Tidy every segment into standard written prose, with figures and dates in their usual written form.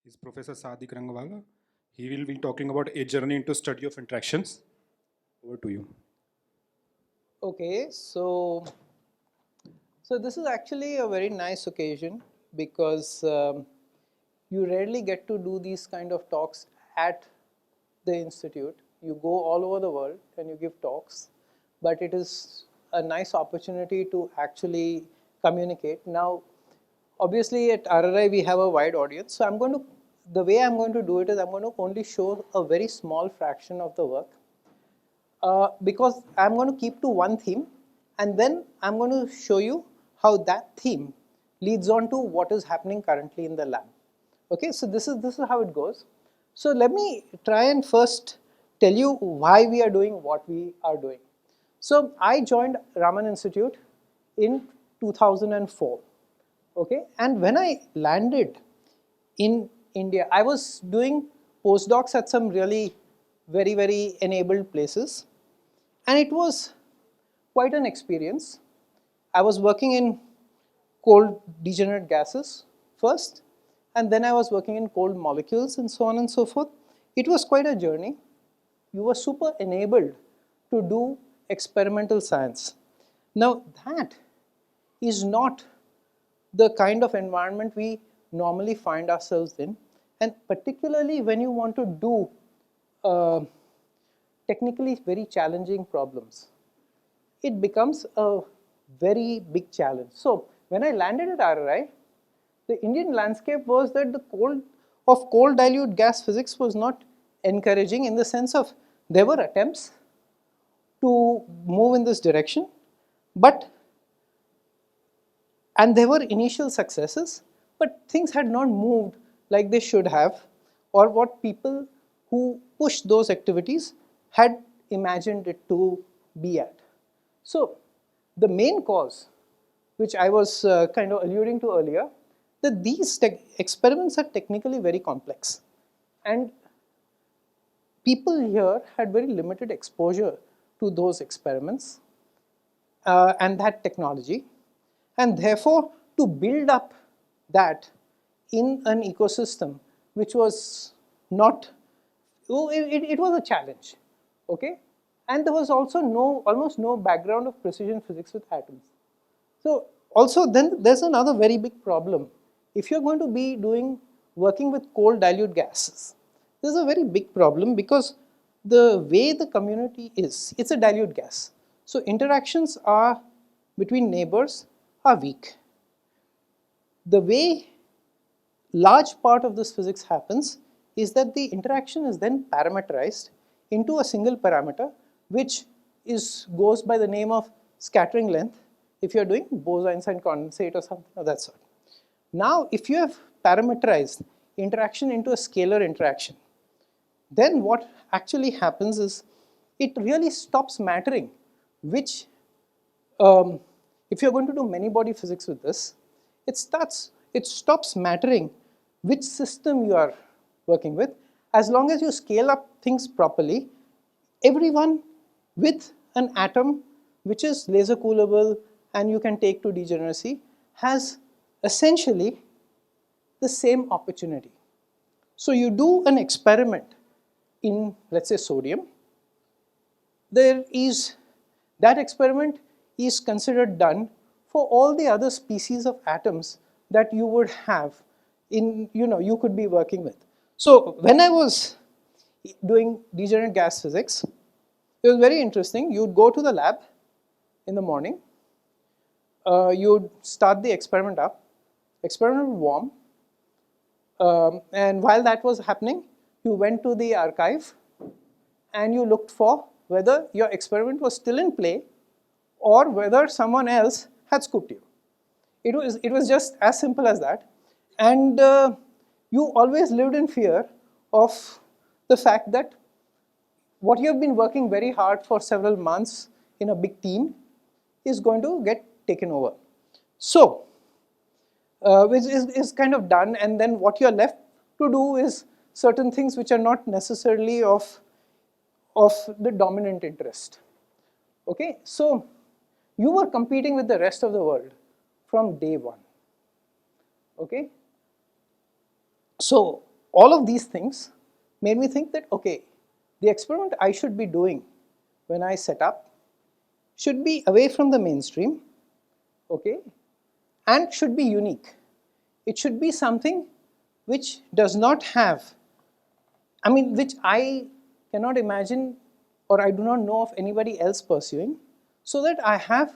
is Professor Sadiq Rangwala. He will be talking about a journey into study of interactions. Over to you. Okay, so this is actually a very nice occasion because you rarely get to do these kind of talks at the institute. You go all over the world and you give talks, but it is a nice opportunity to actually communicate. Now, obviously at RRI we have a wide audience, so the way I'm going to do it is I'm going to only show a very small fraction of the work because I'm going to keep to one theme and then I'm going to show you how that theme leads on to what is happening currently in the lab. Okay, so this is how it goes. So let me try and first tell you why we are doing what we are doing. So I joined Raman Institute in 2004. Okay, and when I landed in India, I was doing postdocs at some really very enabled places, and it was quite an experience. I was working in cold degenerate gases first, and then I was working in cold molecules and so on and so forth. It was quite a journey. You were super enabled to do experimental science. Now that is not the kind of environment we normally find ourselves in, and particularly when you want to do technically very challenging problems, it becomes a very big challenge. So when I landed at RRI, the Indian landscape was that the cold dilute gas physics was not encouraging, in the sense of there were attempts to move in this direction, and there were initial successes, but things had not moved like they should have, or what people who pushed those activities had imagined it to be at. So the main cause, which I was kind of alluding to earlier, that these experiments are technically very complex, and people here had very limited exposure to those experiments and that technology, and therefore to build up that in an ecosystem which was not, it was a challenge, okay, and there was also almost no background of precision physics with atoms. So also then there's another very big problem. If you're going to be working with cold dilute gases, there's a very big problem because the way the community is, it's a dilute gas. So interactions between neighbors are weak. The way large part of this physics happens is that the interaction is then parameterized into a single parameter, which goes by the name of scattering length if you're doing Bose-Einstein condensate or something of that sort. Now, if you have parameterized interaction into a scalar interaction, then what actually happens is it really stops mattering which, if you're going to do many body physics with this, it stops mattering which system you are working with. As long as you scale up things properly, everyone with an atom which is laser coolable and you can take to degeneracy has essentially the same opportunity. So you do an experiment in, let's say, sodium. That experiment is considered done for all the other species of atoms that you would have you could be working with. So when I was doing degenerate gas physics, it was very interesting. You'd go to the lab in the morning, you'd start the experiment up, experiment would warm, and while that was happening, you went to the archive and you looked for whether your experiment was still in play or whether someone else had scooped you. It was just as simple as that. And you always lived in fear of the fact that what you have been working very hard for several months in a big team is going to get taken over. So, which is kind of done, and then what you're left to do is certain things which are not necessarily of the dominant interest. Okay, so you were competing with the rest of the world from day one. Okay, so all of these things made me think that, okay, the experiment I should be doing when I set up should be away from the mainstream, okay, and should be unique. It should be something which does not have, I mean, which I cannot imagine or I do not know of anybody else pursuing, so that I have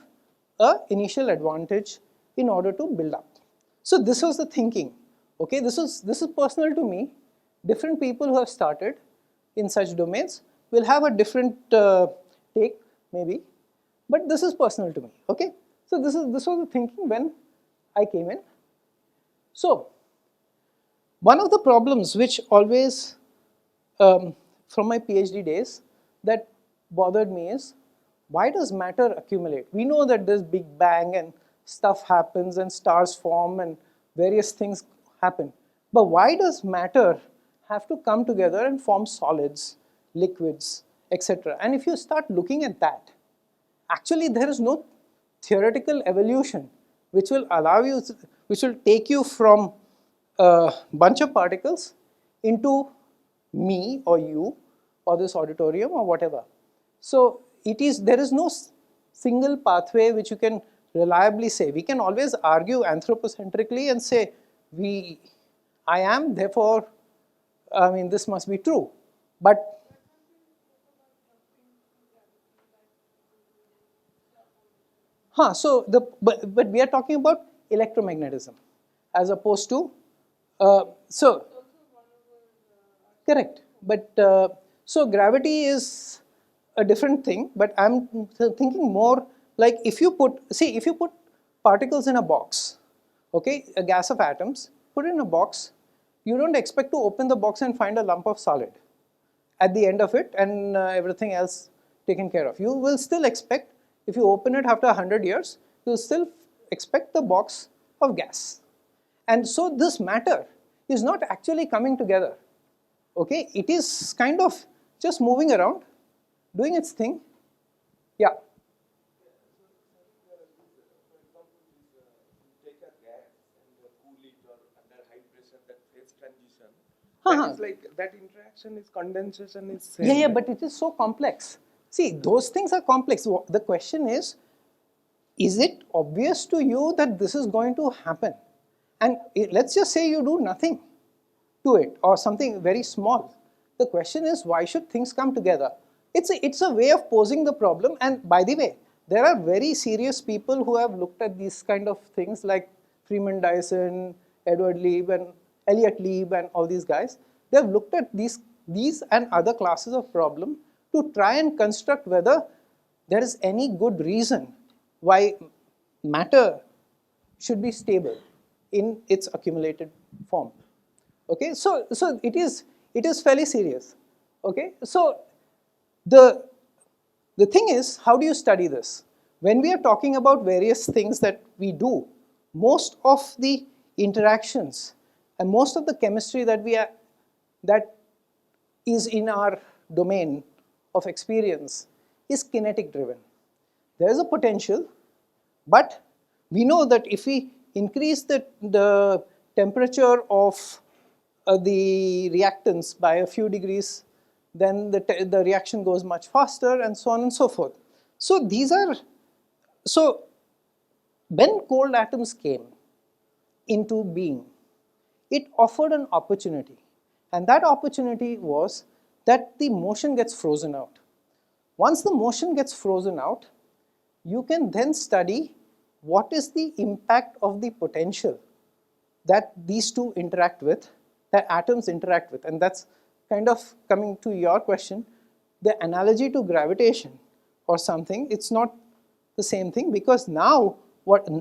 a initial advantage in order to build up. So this was the thinking. Okay, this is personal to me. Different people who have started in such domains will have a different take, maybe, but this is personal to me. Okay, so this was the thinking when I came in. So one of the problems which always from my PhD days that bothered me is, why does matter accumulate? We know that there's Big Bang and stuff happens and stars form and various things happen. But why does matter have to come together and form solids, liquids, etc.? And if you start looking at that, actually there is no theoretical evolution which will allow you, which will take you from a bunch of particles into me or you or this auditorium or whatever. So there is no single pathway which you can reliably say. We can always argue anthropocentrically and say, I am, therefore, I mean, this must be true. But but we are talking about electromagnetism as opposed to correct. But so gravity is a different thing. But I'm thinking more like, if you put particles in a box, okay, a gas of atoms, put it in a box, you don't expect to open the box and find a lump of solid at the end of it and everything else taken care of. You will still expect, if you open it after 100 years, you'll still expect the box of gas. And so this matter is not actually coming together. Okay, it is kind of just moving around, doing its thing. Yeah. That is like, that interaction is condensation is same. Yeah, but it is so complex. See, those things are complex. The question is it obvious to you that this is going to happen? And let's just say you do nothing to it or something very small. The question is, why should things come together? It's a way of posing the problem. And by the way, there are very serious people who have looked at these kind of things, like Freeman Dyson, Edward Leib and Elliott Leib and all these guys. They have looked at these and other classes of problem to try and construct whether there is any good reason why matter should be stable in its accumulated form. Okay, so it is fairly serious. Okay, so the thing is, how do you study this? When we are talking about various things that we do, most of the interactions and most of the chemistry that is in our domain of experience is kinetic driven. There is a potential, but we know that if we increase the temperature of the reactants by a few degrees, then the reaction goes much faster, and so on and so forth. So when cold atoms came into being, it offered an opportunity, and that opportunity was that the motion gets frozen out. Once the motion gets frozen out, you can then study what is the impact of the potential that these two interact with, that atoms interact with. And that's kind of coming to your question, the analogy to gravitation or something. It's not the same thing, because now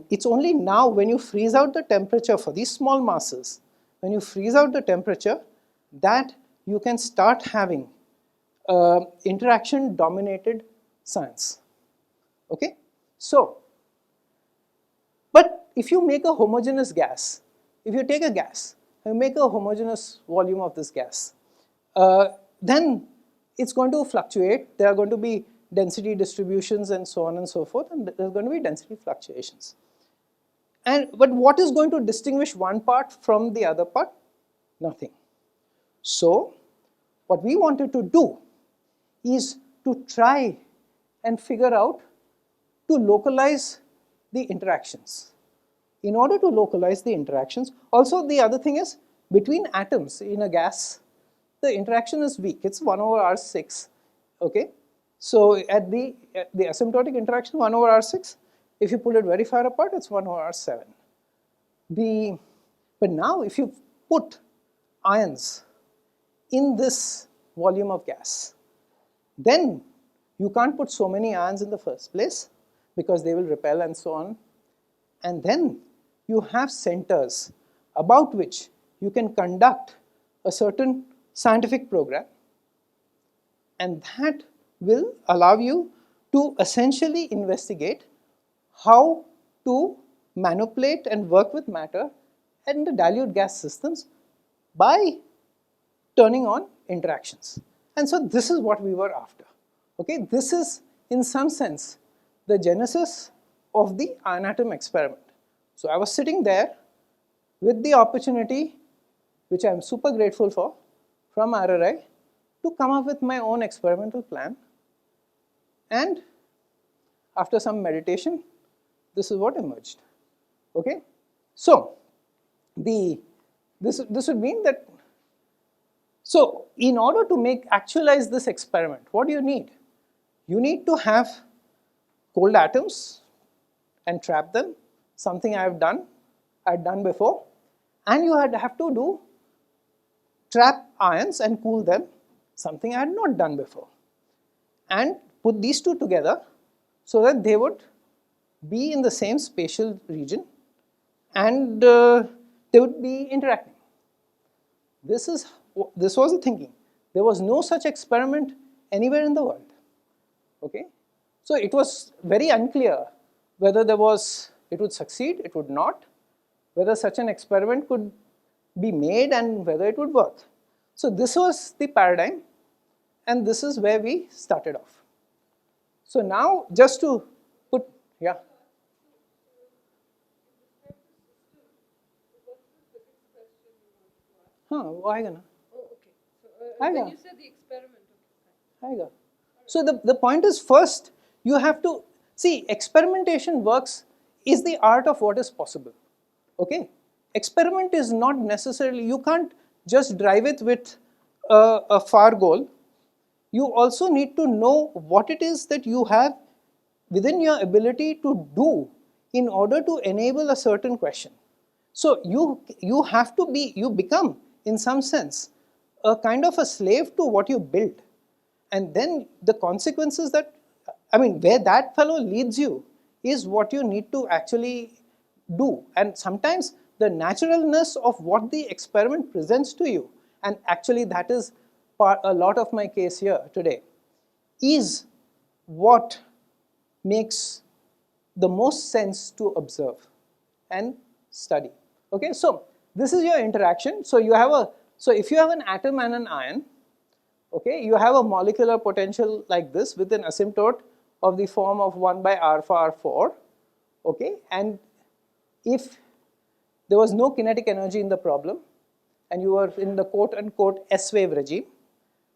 it's only now when you freeze out the temperature for these small masses, when you freeze out the temperature, that you can start having interaction dominated science. Okay, so but if you make a homogeneous gas, if you take a gas and make a homogeneous volume of this gas, then it's going to fluctuate. There are going to be density distributions and so on and so forth, and there's going to be density fluctuations. But what is going to distinguish one part from the other part? Nothing. So what we wanted to do is to try and figure out to localize the interactions. In order to localize the interactions, also the other thing is between atoms in a gas, the interaction is weak. It's 1 over R6, okay? So at the asymptotic interaction, 1 over R6, if you pull it very far apart, it's 1 over R7. But now if you put ions in this volume of gas, then you can't put so many ions in the first place because they will repel and so on. And then you have centers about which you can conduct a certain scientific program, and that will allow you to essentially investigate how to manipulate and work with matter in the dilute gas systems by turning on interactions. And so this is what we were after. Okay, this is in some sense the genesis of the ion atom experiment. So I was sitting there with the opportunity, which I am super grateful for, from RRI, to come up with my own experimental plan. And after some meditation, this is what emerged. Okay, so this would mean that, so in order to actualize this experiment, what do you need? You need to have cold atoms and trap them, something I'd done before, and you have to do trap ions and cool them, something I had not done before, and put these two together so that they would be in the same spatial region and they would be interacting. This was the thinking. There was no such experiment anywhere in the world. Okay, so it was very unclear whether it would succeed, it would not, whether such an experiment could be made and whether it would work. So this was the paradigm, and this is where we started off. So now just to put, yeah. Why gonna? Oh, okay. So when you said the experiment, okay. So the point is, first you have to see, experimentation works is the art of what is possible. Okay, experiment is not necessarily, you can't just drive it with a far goal. You also need to know what it is that you have within your ability to do in order to enable a certain question. So you have to be, you become in some sense a kind of a slave to what you build, and then the consequences that, I mean, where that fellow leads you is what you need to actually do. And sometimes the naturalness of what the experiment presents to you, and actually that is a lot of my case here today, is what makes the most sense to observe and study. Okay, so this is your interaction. So if you have an atom and an ion, okay, you have a molecular potential like this with an asymptote of the form of 1 by alpha R4, okay, and if there was no kinetic energy in the problem and you were in the quote-unquote S-wave regime,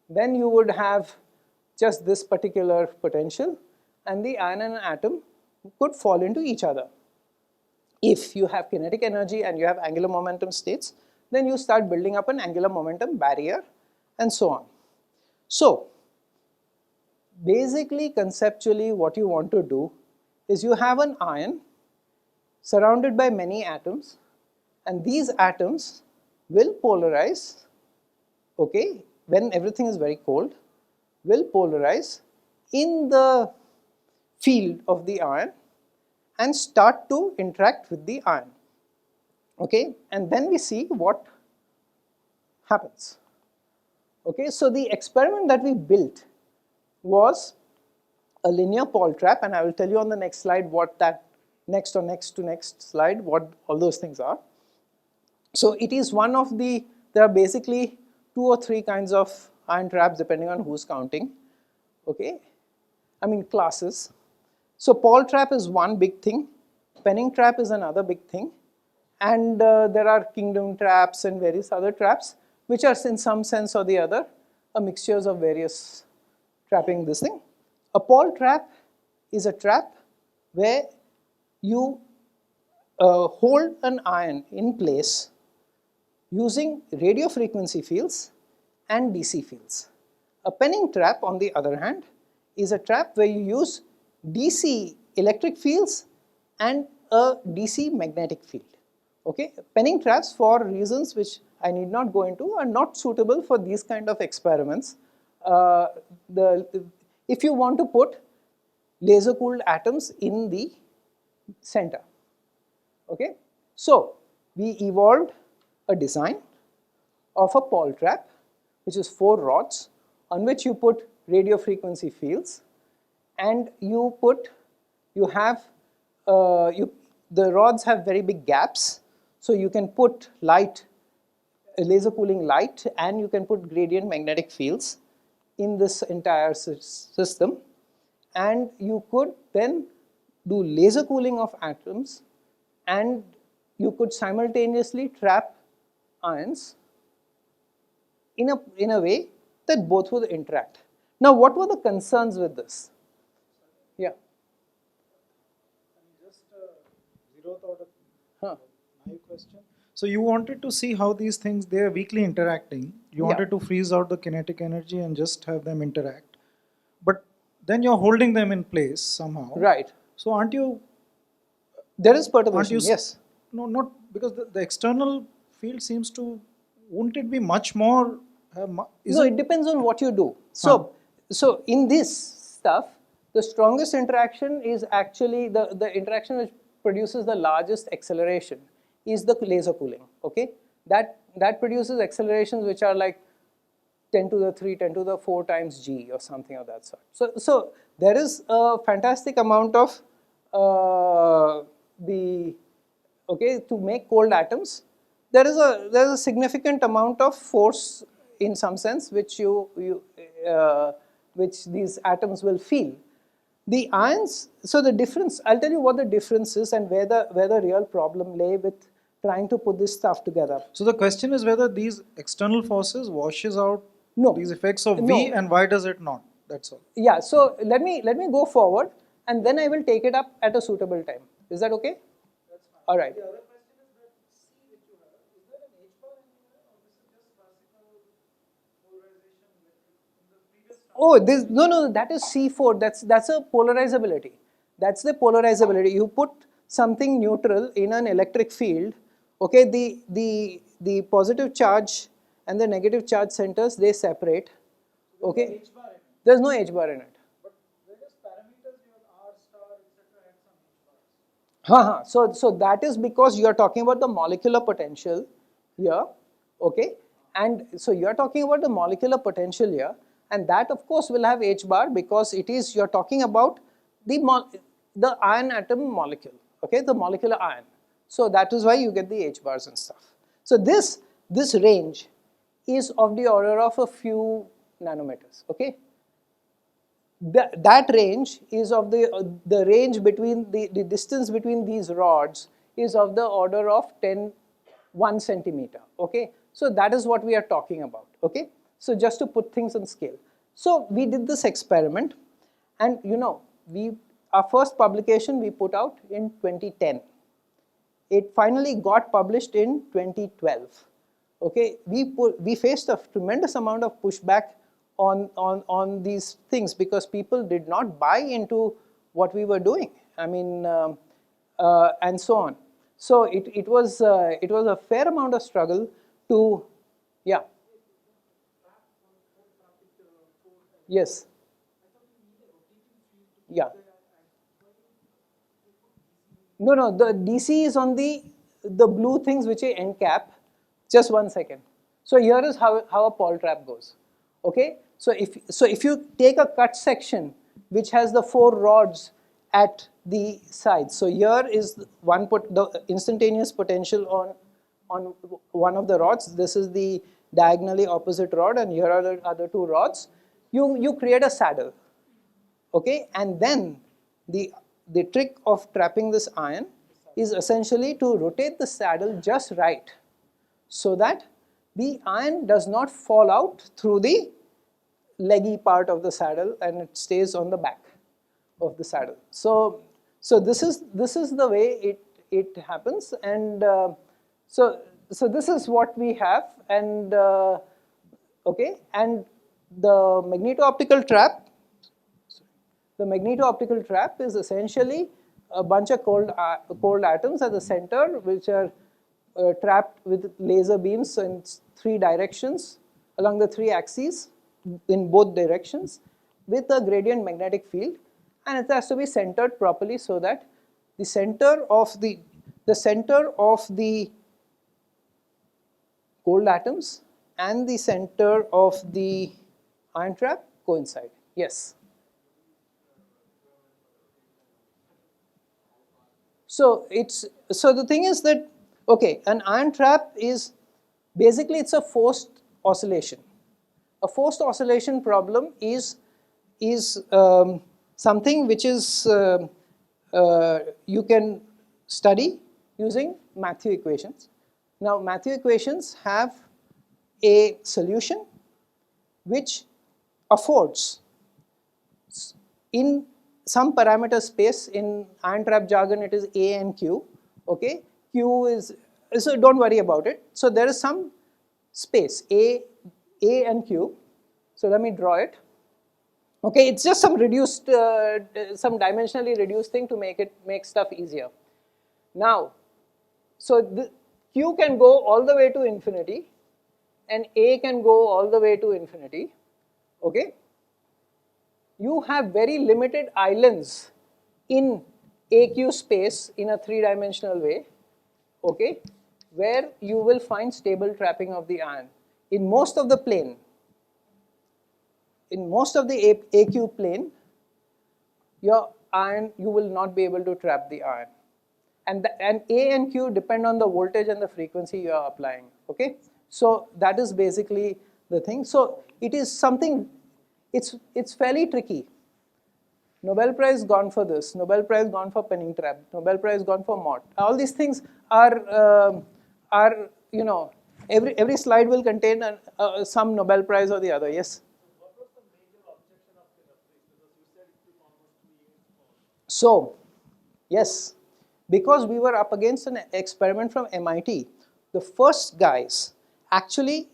then you would have just this particular potential, and the ion and atom could fall into each other. If you have kinetic energy and you have angular momentum states, then you start building up an angular momentum barrier and so on. So basically, conceptually, what you want to do is you have an ion surrounded by many atoms, and these atoms will polarize, okay, when everything is very cold, will polarize in the field of the ion and start to interact with the ion. Okay, and then we see what happens. Okay, so the experiment that we built was a linear Paul trap, and I will tell you on the next slide what that next slide, what all those things are. So it is one of the, there are basically 2 or 3 kinds of ion traps depending on who's counting. Okay, I mean classes. So Paul trap is one big thing, Penning trap is another big thing, and there are kingdom traps and various other traps, which are in some sense or the other a mixtures of various trapping this thing. A Paul trap is a trap where you hold an ion in place using radio frequency fields and DC fields. A penning trap, on the other hand, is a trap where you use DC electric fields and a DC magnetic field. Okay, penning traps, for reasons which I need not go into, are not suitable for these kind of experiments. If you want to put laser cooled atoms in the center. Okay, so we evolved a design of a Paul trap, which is 4 rods on which you put radio frequency fields, and the rods have very big gaps, so you can put light, laser cooling light, and you can put gradient magnetic fields in this entire system, and you could then do laser cooling of atoms, and you could simultaneously trap ions in a way that both would interact. Now, what were the concerns with this? Yeah. Just zero thought of my question. So you wanted to see how these things, they are weakly interacting. You wanted to freeze out the kinetic energy and just have them interact. But then you're holding them in place somehow. Right. So aren't you... There is perturbation, yes. No, not because the external field seems to... Wouldn't it be much more... No, it depends on what you do. So in this stuff, the strongest interaction is actually the interaction which produces the largest acceleration is the laser cooling. Okay, that produces accelerations which are like 10 to the 3, 10 to the 4 times g or something of that sort. So there is a fantastic amount of to make cold atoms. There is a significant amount of force in some sense which which these atoms will feel. The ions, so the difference, I'll tell you what the difference is and where the real problem lay with trying to put this stuff together. So the question is whether these external forces washes out these effects of V, and why does it not? That's all. Yeah, so let me go forward and then I will take it up at a suitable time. Is that okay? That's fine. All right. The other question is that C which you have, is there an H bar anywhere, or this is just classical polarization in the previous time? Oh, no, that is C4. That's a polarizability. That's the polarizability. You put something neutral in an electric field. Okay, the positive charge and the negative charge centers, they separate. Okay, there's no H bar in it. But various parameters, you have R star, etc., and some H bars. So that is because you are talking about the molecular potential here. Okay, and so you are talking about the molecular potential here, and that of course will have H bar because it is, you are talking about the ion atom molecule. Okay, the molecular ion. So that is why you get the H bars and stuff. So this range is of the order of a few nanometers. Okay, that range is of the range between the distance between these rods is of the order of 1 centimeter. Okay, so that is what we are talking about. Okay, so just to put things on scale. So we did this experiment, and our first publication we put out in 2010. It finally got published in 2012. Okay, we faced a tremendous amount of pushback on these things because people did not buy into what we were doing. I mean, and so on. So it was a fair amount of struggle to, yeah. Yes. Yeah. No, the DC is on the blue things which are end cap. Just 1 second. So here is how a Paul trap goes. Okay, so if you take a cut section which has the 4 rods at the sides, so here is the instantaneous potential on one of the rods. This is the diagonally opposite rod, and here are the other 2 rods. You create a saddle. Okay, and then the trick of trapping this ion is essentially to rotate the saddle just right so that the iron does not fall out through the leggy part of the saddle and it stays on the back of the saddle. So this is the way it happens, and so this is what we have, and okay, and the magneto-optical trap. The magneto-optical trap is essentially a bunch of cold atoms at the center, which are trapped with laser beams in 3 directions along the 3 axes in both directions with a gradient magnetic field, and it has to be centered properly so that the center of the cold atoms and the center of the ion trap coincide. Yes. So the thing is that, okay, an ion trap is basically, it's a forced oscillation. A forced oscillation problem is something which is you can study using Matthew equations. Now Matthew equations have a solution which affords, in some parameter space, in ion trap jargon it is A and Q, okay, Q is, so don't worry about it. So there is some space A and Q, so let me draw it. Okay, it's just some reduced, some dimensionally reduced thing to make stuff easier. Now, so the Q can go all the way to infinity and A can go all the way to infinity, okay. You have very limited islands in AQ space in a 3-dimensional way, okay, where you will find stable trapping of the ion. In most of the plane, in most of the AQ plane, your ion, you will not be able to trap the ion. And A and Q depend on the voltage and the frequency you are applying, okay. So that is basically the thing. So it is something, it's fairly tricky. Nobel Prize gone for this, Nobel Prize gone for penning trap, Nobel Prize gone for Mott. All these things are you know, every slide will contain some Nobel Prize or the other. Yes. So, yes, because we were up against an experiment from MIT, the first guys actually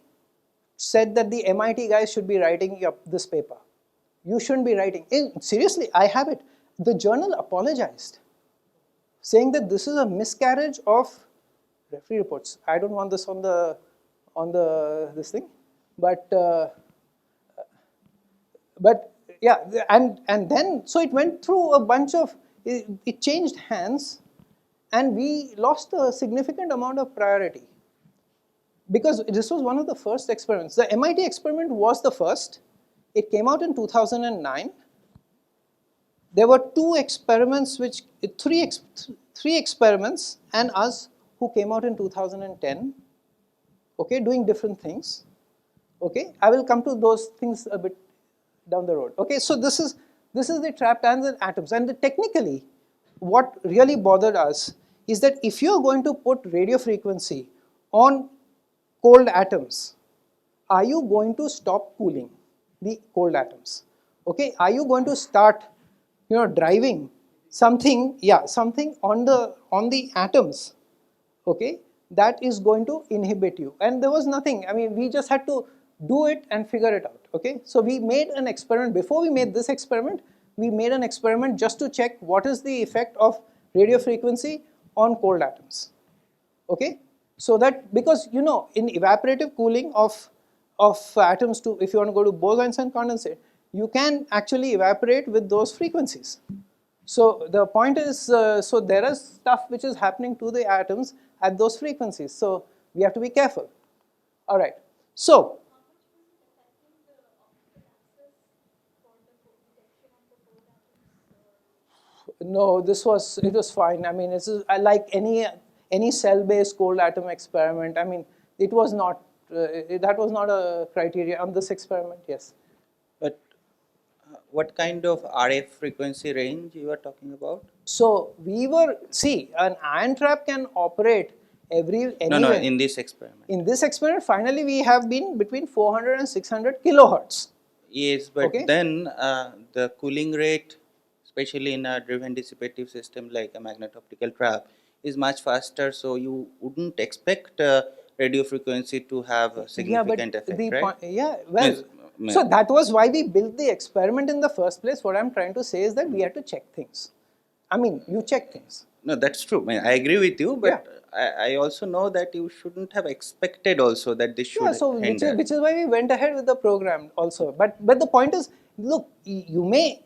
said that the MIT guys should be writing this paper. You shouldn't be writing. Seriously, I have it. The journal apologized, saying that this is a miscarriage of referee reports. I don't want this on this thing, but yeah, and then so it went through a bunch of, it changed hands, and we lost a significant amount of priority because this was one of the first experiments. The MIT experiment was the first. It came out in 2009. There were 2 experiments, three experiments and us who came out in 2010, okay, doing different things, okay. I will come to those things a bit down the road, okay. So this is the trapped ions and atoms, and technically what really bothered us is that if you are going to put radio frequency on cold atoms, are you going to stop cooling the cold atoms, okay? Are you going to start, you know, driving something, yeah, something on the atoms, okay, that is going to inhibit you? And there was nothing, I mean, we just had to do it and figure it out, okay. So we made an experiment. Before we made this experiment, we made an experiment just to check what is the effect of radio frequency on cold atoms, okay. So that, because you know, in evaporative cooling of atoms, to, if you want to go to bosons and condensate, you can actually evaporate with those frequencies. So the point is, so there is stuff which is happening to the atoms at those frequencies. So we have to be careful. All right. So no, it was fine. I mean, it's like any cell-based cold atom experiment. I mean, it was not that was not a criteria on this experiment. Yes. But what kind of RF frequency range you are talking about? So we were, see, an ion trap can operate anywhere. No, in this experiment. In this experiment, finally we have been between 400 and 600 kilohertz. Yes, but Okay. then the cooling rate, especially in a driven dissipative system like a magnet-optical trap, is much faster. So you wouldn't expect radio frequency to have a significant effect, right? Well, Means- so that was why we built the experiment in the first place. What I'm trying to say is that we had to check things. I mean, you check things. No, that's true. I mean, I agree with you, but I also know that you shouldn't have expected also that this should Yeah, so which is why we went ahead with the program also. But the point is, look, you may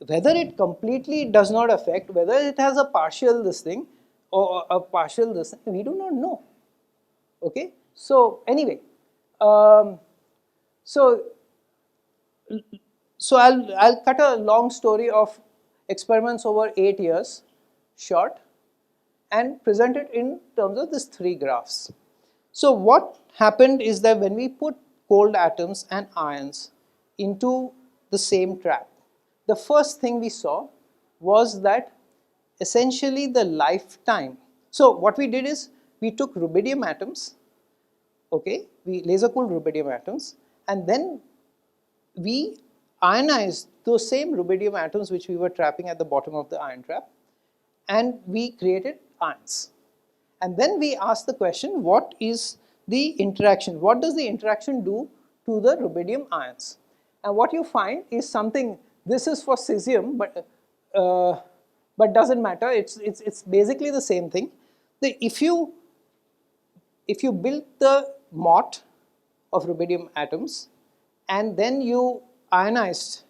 whether it completely does not affect, whether it has a partial this thing or a partial this thing, we do not know. Okay, so anyway, so I'll cut a long story of experiments over 8 years short and present it in terms of these 3 graphs. So what happened is that when we put cold atoms and ions into the same trap, the first thing we saw was that essentially the lifetime. So what we did is we took rubidium atoms, okay, we laser cooled rubidium atoms, and then we ionized those same rubidium atoms which we were trapping at the bottom of the ion trap, and we created ions. And then we asked the question, what is the interaction? What does the interaction do to the rubidium ions? And what you find is something, this is for cesium, but doesn't matter. It's basically the same thing. If you build the mott of rubidium atoms and then you ionized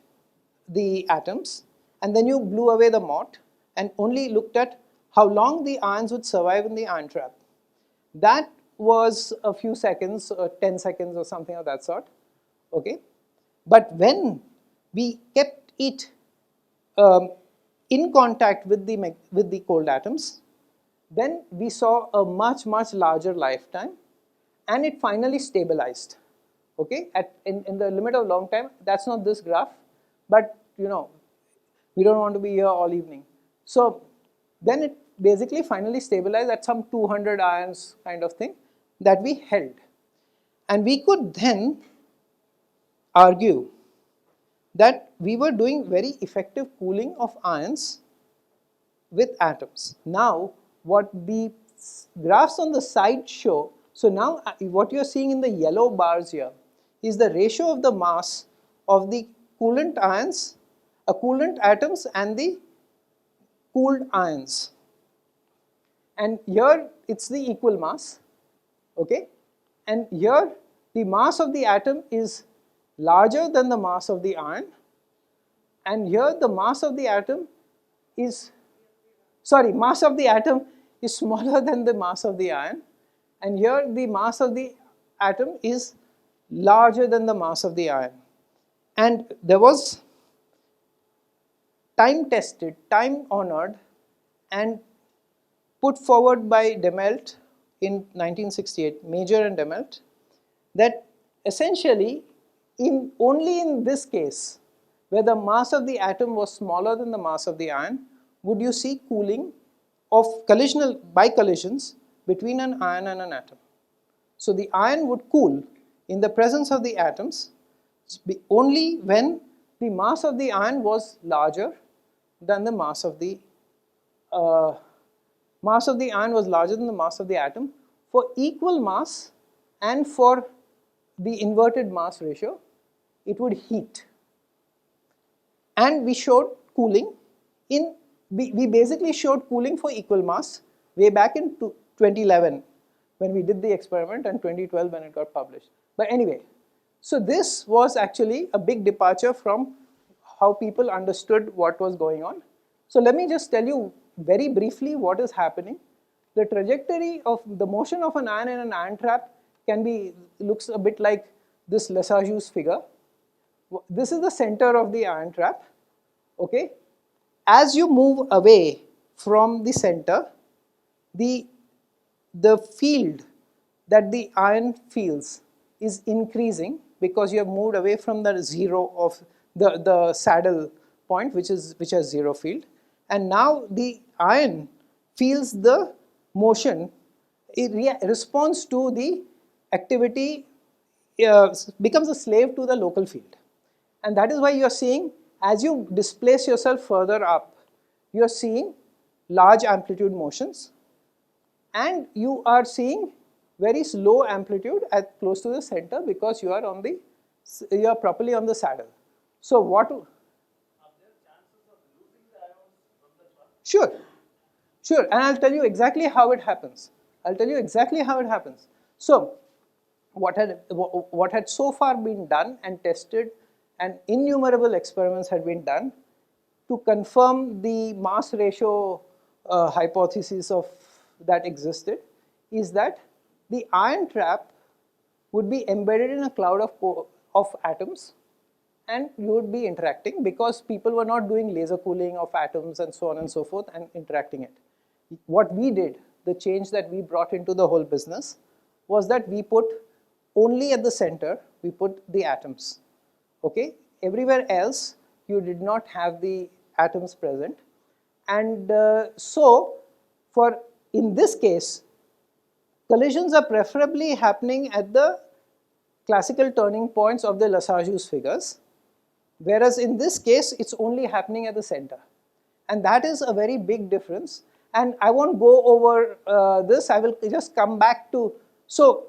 the atoms and then you blew away the mott and only looked at how long the ions would survive in the ion trap, that was a few seconds or 10 seconds or something of that sort. Okay, but when we kept it in contact with the cold atoms, then we saw a much larger lifetime, and it finally stabilized. Okay, in the limit of long time. That's not this graph, but you know, we don't want to be here all evening. So then it basically finally stabilized at some 200 ions kind of thing that we held, and we could then argue that we were doing very effective cooling of ions with atoms. Now what the graphs on the side show, so now what you are seeing in the yellow bars here is the ratio of the mass of the coolant ions, coolant atoms and the cooled ions, and here it's the equal mass. Okay, and here the mass of the atom is larger than the mass of the ion, and here the mass of the atom is, mass of the atom is smaller than the mass of the ion, and here the mass of the atom is larger than the mass of the ion. And there was time tested, time honored and put forward by Demelt in 1968, Major and Demelt, that essentially only in this case, where the mass of the atom was smaller than the mass of the ion, would you see cooling of by collisions between an ion and an atom. So the ion would cool in the presence of the atoms only when the mass of the ion was larger than the mass of the ion was larger than the mass of the atom. For equal mass and for the inverted mass ratio, it would heat. And we showed cooling we basically showed cooling for equal mass way back in 2011 when we did the experiment, and 2012 when it got published. But anyway, so this was actually a big departure from how people understood what was going on. So let me just tell you very briefly what is happening. The trajectory of the motion of an ion in an ion trap looks a bit like this Lissajous figure. This is the center of the ion trap. Okay, as you move away from the center, the field that the ion feels is increasing because you have moved away from the zero of the saddle point, which has zero field, and now the ion feels the motion it responds to the activity, becomes a slave to the local field. And that is why you are seeing, as you displace yourself further up, you are seeing large amplitude motions, and you are seeing very slow amplitude at close to the center because you are properly on the saddle. So what? Sure, sure, and I'll tell you exactly how it happens. I'll tell you exactly how it happens. So, what had so far been done and tested, and innumerable experiments had been done to confirm the mass ratio hypothesis that existed, is that the ion trap would be embedded in a cloud of atoms, and you would be interacting because people were not doing laser cooling of atoms and so on and so forth and interacting it. What we did, the change that we brought into the whole business, was that we put only at the center, we put the atoms. Okay? Everywhere else, you did not have the atoms present. And so, in this case, collisions are preferably happening at the classical turning points of the Lissajous figures, whereas in this case, it's only happening at the center. And that is a very big difference. And I won't go over this, I will just come back to, so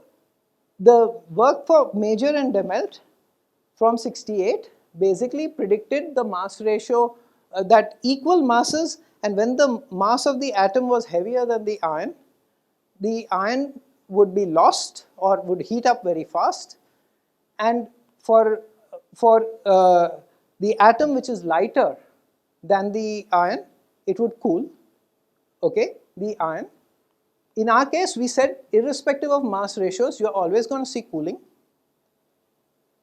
the work for Major and Demelt from 68 basically predicted the mass ratio that equal masses, and when the mass of the atom was heavier than the ion would be lost or would heat up very fast, and for the atom which is lighter than the ion, it would cool, okay, the ion. In our case, we said irrespective of mass ratios, you are always going to see cooling,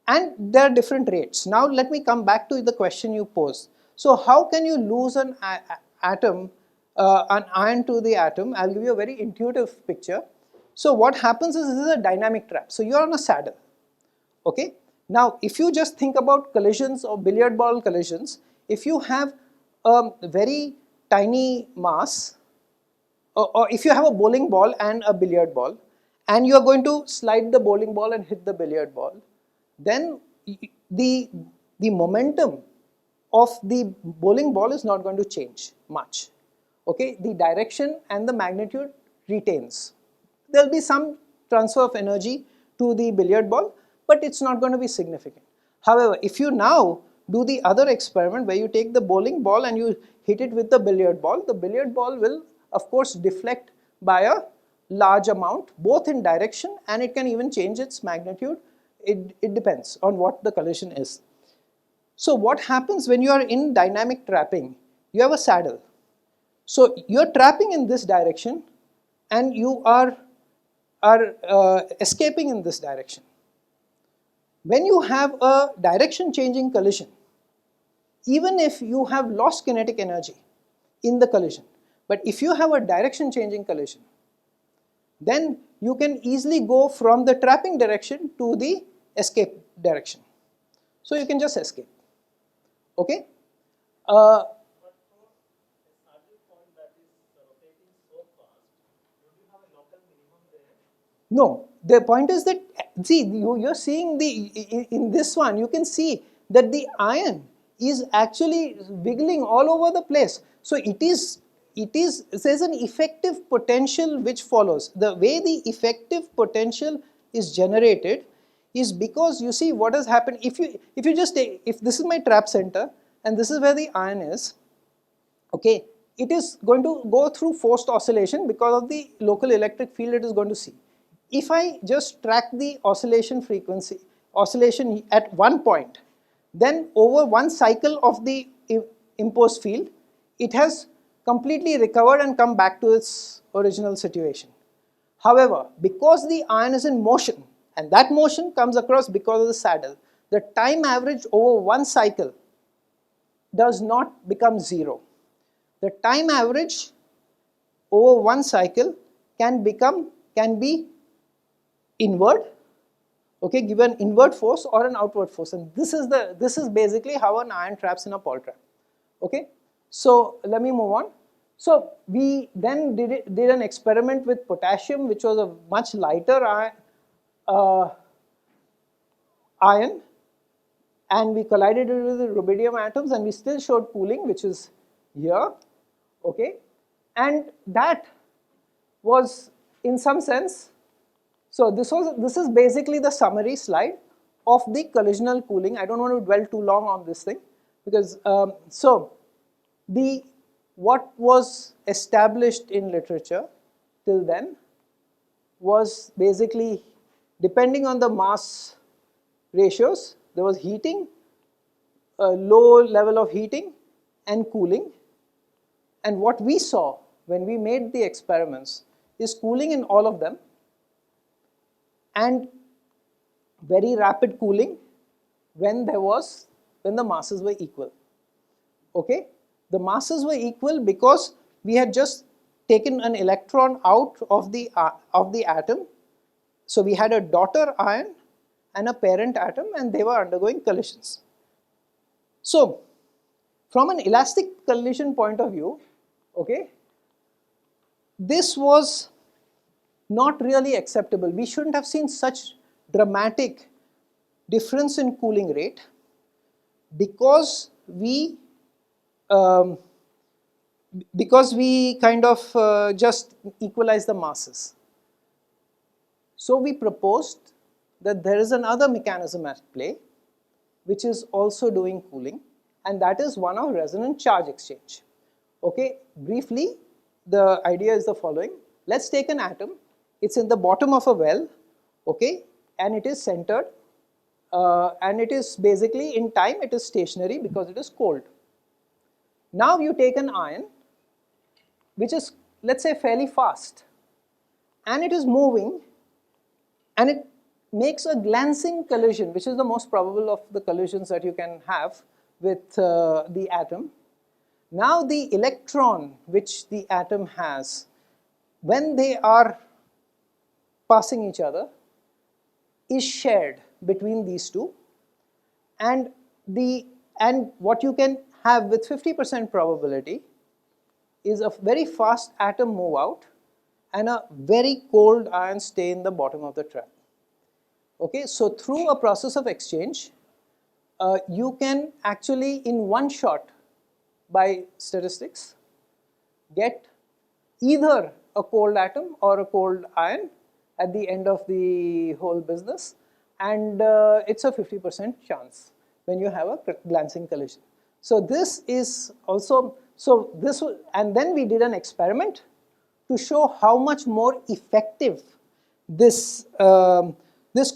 and there are different rates. Now let me come back to the question you posed. So how can you lose an atom, an ion to the atom? I'll give you a very intuitive picture. So what happens is, this is a dynamic trap. So you're on a saddle, okay? Now if you just think about collisions or billiard ball collisions, if you have a very tiny mass, or if you have a bowling ball and a billiard ball, and you are going to slide the bowling ball and hit the billiard ball, then the momentum of the bowling ball is not going to change much. Okay, the direction and the magnitude retains. There will be some transfer of energy to the billiard ball, but it's not going to be significant. However, if you now do the other experiment where you take the bowling ball and you hit it with the billiard ball will of course deflect by a large amount, both in direction, and it can even change its magnitude. It depends on what the collision is. So what happens when you are in dynamic trapping? You have a saddle. So you are trapping in this direction and you are escaping in this direction. When you have a direction changing collision, even if you have lost kinetic energy in the collision, but if you have a direction changing collision, then you can easily go from the trapping direction to the escape direction. So you can just escape. Okay? No, the point is that, see, you're seeing in this one, you can see that the ion is actually wiggling all over the place. So there's an effective potential which follows. The way the effective potential is generated is because, you see, what has happened, if you just take, if this is my trap center and this is where the ion is, okay, it is going to go through forced oscillation because of the local electric field it is going to see. If I just track the oscillation frequency, oscillation at one point, then over one cycle of the imposed field, it has completely recovered and come back to its original situation. However, because the ion is in motion, and that motion comes across because of the saddle, the time average over one cycle does not become zero. The time average over one cycle can be inward, okay, give an inward force or an outward force, and this is basically how an ion traps in a Paul trap. Okay, so let me move on. So we then did an experiment with potassium, which was a much lighter ion, and we collided it with the rubidium atoms, and we still showed cooling, which is here, okay? And that was, in some sense, so this is basically the summary slide of the collisional cooling. I don't want to dwell too long on this thing, because what was established in literature till then was basically, depending on the mass ratios, there was heating, a low level of heating, and cooling. And what we saw when we made the experiments is cooling in all of them, and very rapid cooling when the masses were equal. Okay, the masses were equal because we had just taken an electron out of the atom. So we had a daughter ion and a parent atom, and they were undergoing collisions. So from an elastic collision point of view, okay, this was not really acceptable. We shouldn't have seen such dramatic difference in cooling rate, because we kind of just equalize the masses. So we proposed that there is another mechanism at play which is also doing cooling, and that is one of resonant charge exchange. Okay, briefly, the idea is the following. Let's take an atom. It's in the bottom of a well, okay, and it is centered, and it is basically, in time, it is stationary because it is cold. Now you take an ion which is, let's say, fairly fast, and it is moving, and it makes a glancing collision, which is the most probable of the collisions that you can have with the atom. Now the electron which the atom has, when they are passing each other, is shared between these two, and what you can have with 50% probability is a very fast atom move out and a very cold ion stay in the bottom of the trap. Okay, so through a process of exchange, you can actually, in one shot, by statistics, get either a cold atom or a cold ion at the end of the whole business, and it's a 50% chance when you have a glancing collision. So this is also, and then we did an experiment to show how much more effective this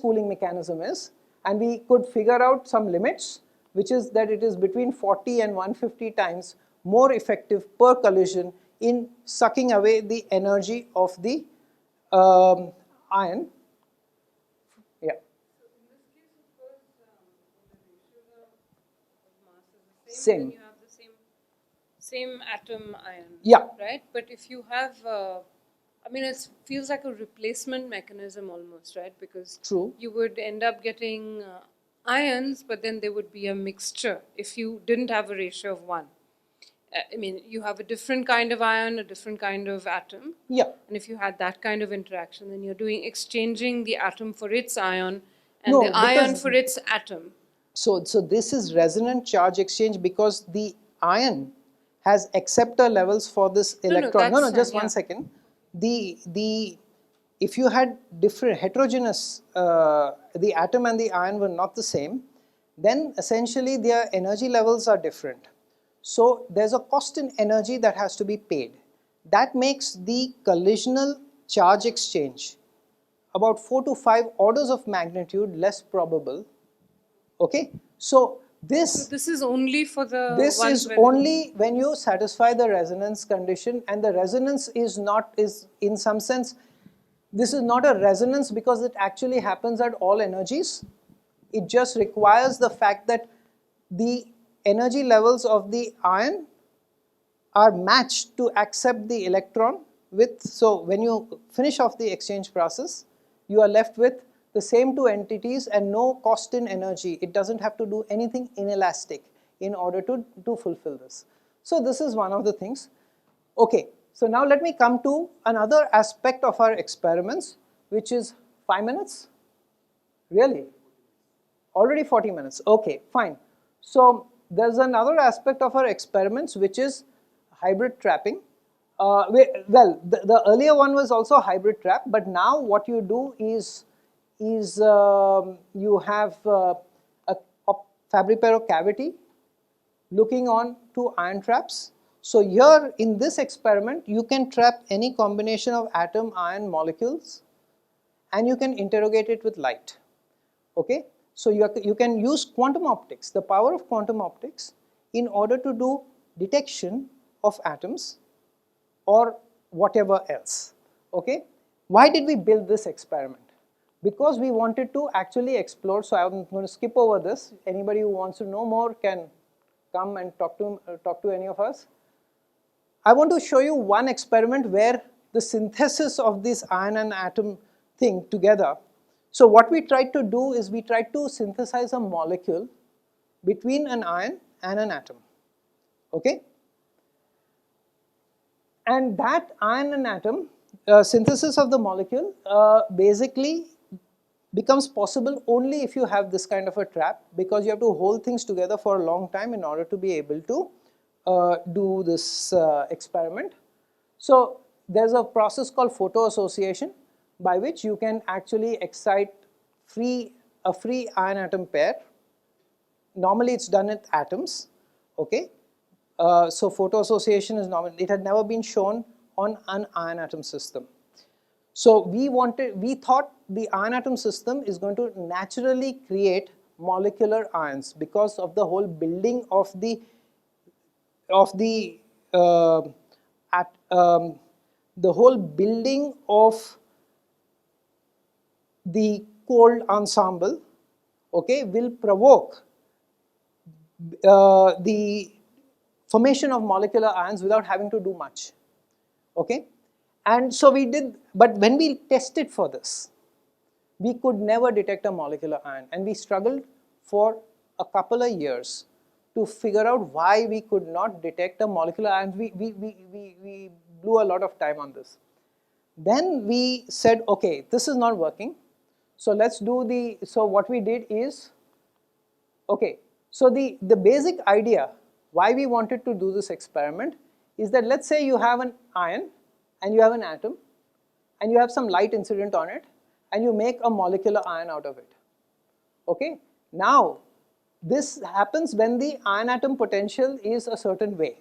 cooling mechanism is, and we could figure out some limits, which is that it is between 40 and 150 times more effective per collision in sucking away the energy of the ion. Yeah. So in this case, of course, the ratios of mass is the Same. then you have the same atom ion. Yeah. Right? But if you have, I mean, it feels like a replacement mechanism almost, right? Because True. you would end up getting ions, but then there would be a mixture if you didn't have a ratio of 1. I mean, you have a different kind of ion, a different kind of atom. Yeah. And if you had that kind of interaction, then you're exchanging the atom for its ion and No, the ion because- for its atom. So this is resonant charge exchange because the ion has acceptor levels for this electron. No, that's just fine, one yeah. second. If you had different heterogeneous, the atom and the ion were not the same, then essentially their energy levels are different. So there's a cost in energy that has to be paid. That makes the collisional charge exchange about 4 to 5 orders of magnitude less probable. Okay, so this is only for the this ones is where only when you satisfy the resonance condition, and the resonance is in some sense, this is not a resonance because it actually happens at all energies. It just requires the fact that the energy levels of the ion are matched to accept the electron with, so when you finish off the exchange process, you are left with the same two entities and no cost in energy. It doesn't have to do anything inelastic in order to fulfill this. So this is one of the things. Okay, so now let me come to another aspect of our experiments, which is 5 minutes. Really? Already 40 minutes. Okay, fine. So there's another aspect of our experiments, which is hybrid trapping. Well, the earlier one was also hybrid trap, but now what you do is you have a Fabry-Perot cavity looking on to ion traps. So here in this experiment, you can trap any combination of atom ion molecules and you can interrogate it with light. Okay, so you can use quantum optics, the power of quantum optics, in order to do detection of atoms or whatever else. Okay, why did we build this experiment? Because we wanted to actually explore. So I'm going to skip over this. Anybody who wants to know more can come and talk to any of us. I want to show you one experiment where the synthesis of this ion and atom thing together. So what we tried to do is we tried to synthesize a molecule between an ion and an atom. Okay? And that ion and atom synthesis of the molecule basically becomes possible only if you have this kind of a trap, because you have to hold things together for a long time in order to be able to do this experiment. So there's a process called photoassociation by which you can actually excite a free ion atom pair. Normally it's done with atoms. Okay, so photoassociation is normal. It had never been shown on an ion atom system. So we thought the ion atom system is going to naturally create molecular ions because of the whole building of the whole building of the cold ensemble. Okay, will provoke the formation of molecular ions without having to do much. Okay, and so we did, but when we tested for this, we could never detect a molecular ion, and we struggled for a couple of years to figure out why we could not detect a molecular ion. We blew a lot of time on this. Then we said, okay, this is not working. So let's do so what we did is, okay, so the basic idea why we wanted to do this experiment is that, let's say you have an ion and you have an atom and you have some light incident on it and you make a molecular ion out of it. Okay, now this happens when the ion atom potential is a certain way.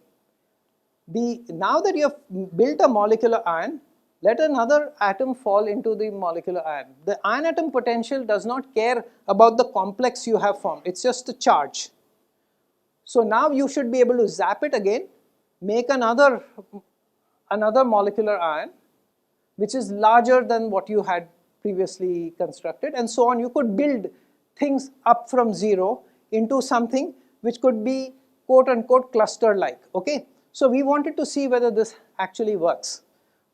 Now that you have built a molecular ion, let another atom fall into the molecular ion. The ion atom potential does not care about the complex you have formed, it's just a charge. So now you should be able to zap it again, make another molecular ion which is larger than what you had previously constructed, and so on. You could build things up from zero into something which could be quote unquote cluster like. Okay, so we wanted to see whether this actually works.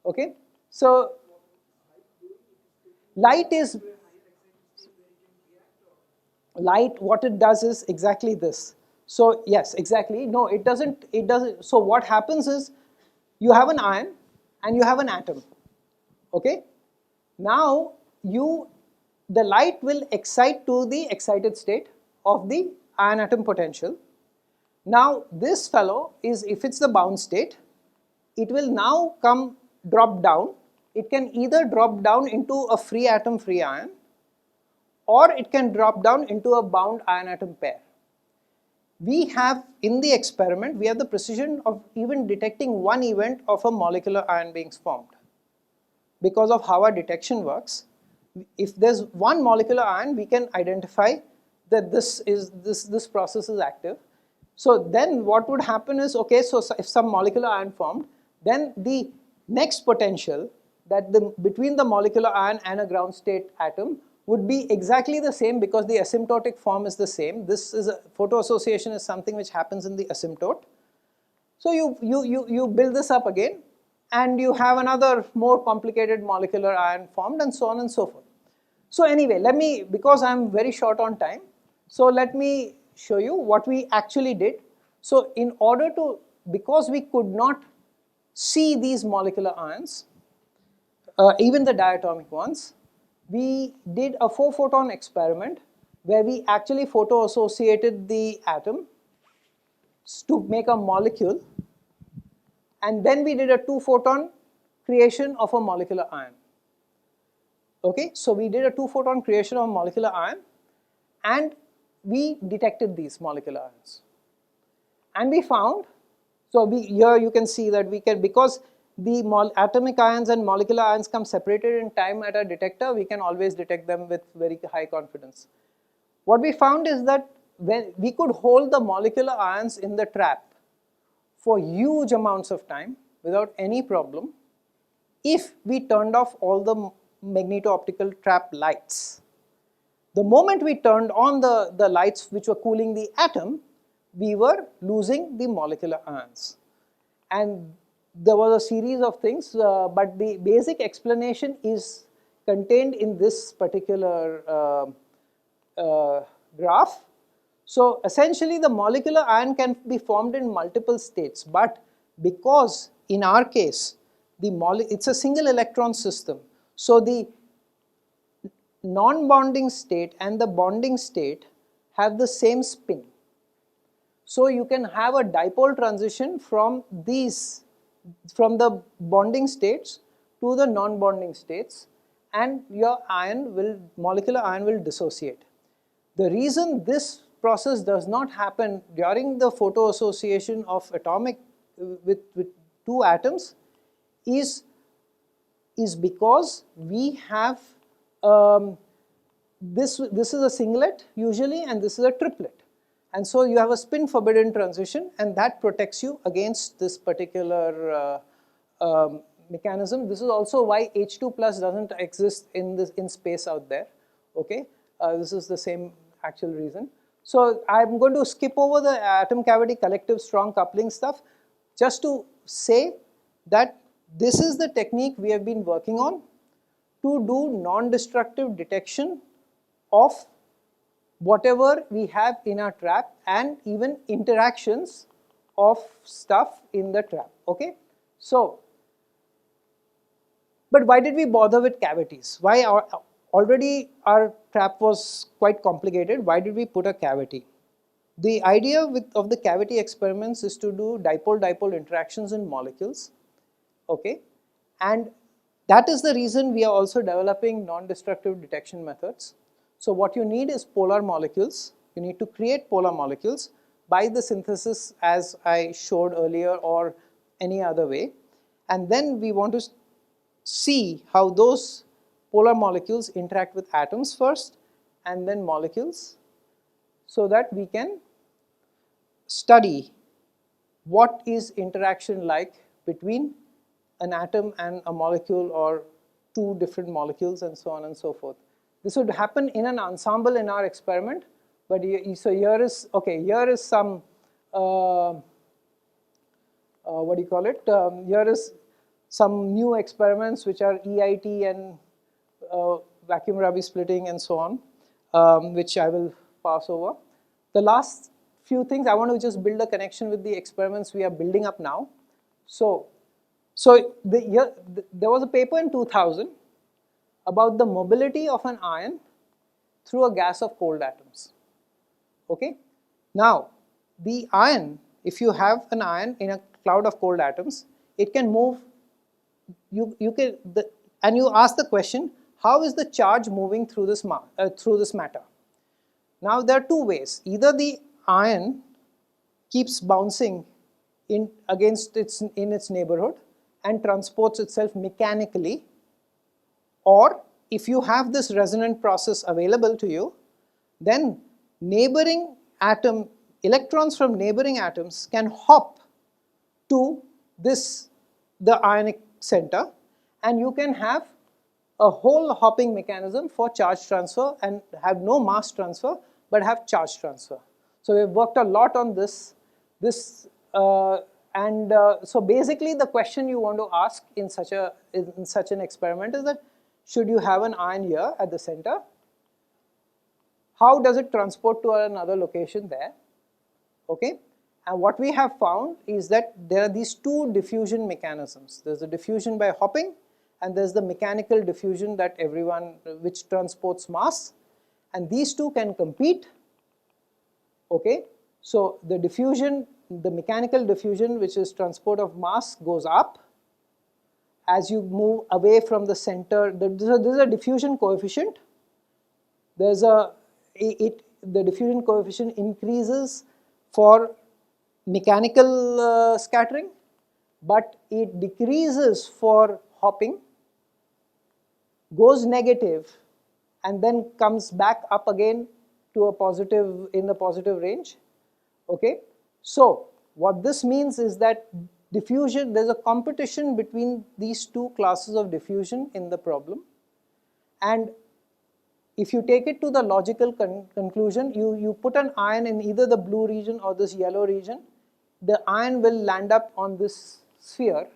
Okay, so light, what it does is exactly this. So yes, exactly. No, it doesn't. So what happens is you have an ion and you have an atom. Okay, now the light will excite to the excited state of the ion atom potential. Now this fellow is, if it's the bound state, it will now drop down. It can either drop down into a free atom free ion, or it can drop down into a bound ion atom pair. We have, in the experiment, we have the precision of even detecting one event of a molecular ion being formed. Because of how our detection works, if there's one molecular ion, we can identify that this process is active. So then what would happen is, okay, so if some molecular ion formed, then the next potential that between the molecular ion and a ground state atom would be exactly the same, because the asymptotic form is the same. This is photoassociation is something which happens in the asymptote. So you build this up again, and you have another more complicated molecular ion formed, and so on and so forth. So anyway, because I'm very short on time, so let me show you what we actually did. So in order to, because we could not see these molecular ions, even the diatomic ones, we did a 4-photon experiment where we actually photo-associated the atom to make a molecule, and then we did a 2-photon creation of a molecular ion. Okay, so we did a 2-photon creation of a molecular ion, and we detected these molecular ions. And we found, so here you can see that we can, because the atomic ions and molecular ions come separated in time at a detector, we can always detect them with very high confidence. What we found is that when we could hold the molecular ions in the trap for huge amounts of time without any problem if we turned off all the magneto-optical trap lights. The moment we turned on the lights which were cooling the atom, we were losing the molecular ions. And there was a series of things, but the basic explanation is contained in this particular graph. So essentially the molecular ion can be formed in multiple states, but because in our case, it's a single electron system, so the non-bonding state and the bonding state have the same spin. So you can have a dipole transition from the bonding states to the non-bonding states, and your molecular ion will dissociate. The reason this process does not happen during the photo-association of atomic with two atoms is because we have this is a singlet usually, and this is a triplet, and so you have a spin forbidden transition, and that protects you against this particular mechanism. This is also why H2 plus doesn't exist in space out there. Okay, this is the same actual reason. So I'm going to skip over the atom cavity collective strong coupling stuff just to say that this is the technique we have been working on to do non-destructive detection of whatever we have in our trap and even interactions of stuff in the trap. Okay, so but why did we bother with cavities? Why already our trap was quite complicated? Why did we put a cavity? The idea of the cavity experiments is to do dipole-dipole interactions in molecules. Okay, and that is the reason we are also developing non-destructive detection methods. So what you need is polar molecules. You need to create polar molecules by the synthesis as I showed earlier or any other way. And then we want to see how those polar molecules interact with atoms first and then molecules, so that we can study what is interaction like between an atom and a molecule or two different molecules and so on and so forth. This would happen in an ensemble in our experiment, but so here is, okay, here is some, what do you call it, here is some new experiments which are EIT and vacuum Rabi splitting and so on, which I will pass over. The last few things, I want to just build a connection with the experiments we are building up now. So there was a paper in 2000 about the mobility of an ion through a gas of cold atoms. Okay, now the ion, if you have an ion in a cloud of cold atoms, it can move. And you ask the question, how is the charge moving through this matter? Now there are two ways. Either the ion keeps bouncing in its neighborhood and transports itself mechanically, or if you have this resonant process available to you, then neighboring electrons from neighboring atoms can hop to the ionic center, and you can have a whole hopping mechanism for charge transfer and have no mass transfer but have charge transfer. So we've worked a lot on this. So basically the question you want to ask in such an experiment is that, should you have an ion here at the center? How does it transport to another location there? Okay, And what we have found is that there are these two diffusion mechanisms. There's the diffusion by hopping, and there's the mechanical diffusion that which transports mass. And these two can compete. Okay, so the diffusion, the mechanical diffusion, which is transport of mass, goes up as you move away from the center. There's a diffusion coefficient. The diffusion coefficient increases for mechanical scattering, but it decreases for hopping, goes negative, and then comes back up again to a positive, in the positive range. Okay, so what this means is that diffusion, there's a competition between these two classes of diffusion in the problem, and if you take it to the logical conclusion, you put an ion in either the blue region or this yellow region, the ion will land up on this sphere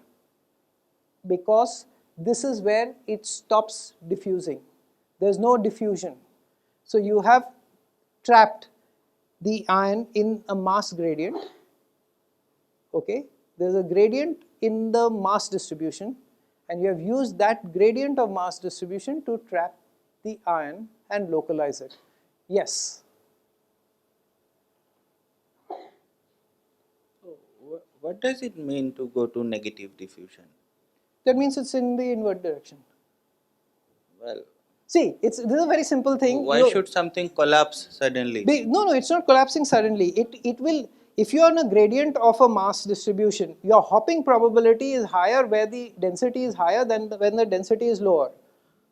because this is where it stops diffusing. There's no diffusion. So you have trapped the ion in a mass gradient. Okay, there's a gradient in the mass distribution, and you have used that gradient of mass distribution to trap the ion and localize it. Yes. What does it mean to go to negative diffusion? That means it's in the inward direction. Well, see, this is a very simple thing. Why should something collapse suddenly? No, it's not collapsing suddenly. It will, if you are on a gradient of a mass distribution, your hopping probability is higher where the density is higher than when the density is lower.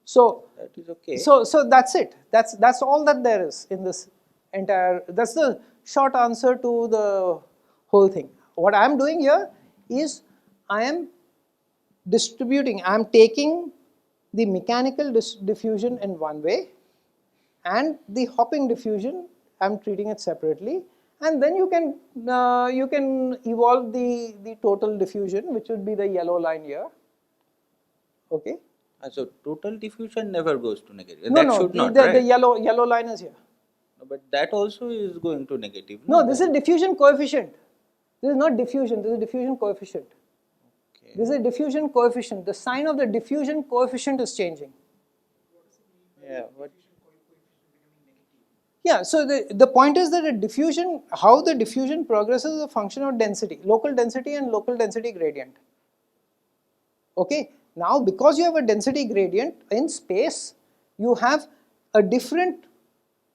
So that is okay. So that's it. That's all that there is in this entire. That's the short answer to the whole thing. What I am doing here is I am distributing. I am taking the mechanical diffusion in one way, and the hopping diffusion I am treating it separately. And then you can evolve the total diffusion, which would be the yellow line here. Okay. So total diffusion never goes to negative. No, that no, should not, the right? yellow line is here. No, but that also is going to negative. No, this is diffusion coefficient. This is not diffusion, this is diffusion coefficient. Okay. This is a diffusion coefficient. The sign of the diffusion coefficient is changing. Yeah, what? Yeah, so the point is that a diffusion, how the diffusion progresses is a function of density, local density and local density gradient. Okay, now because you have a density gradient in space, you have a different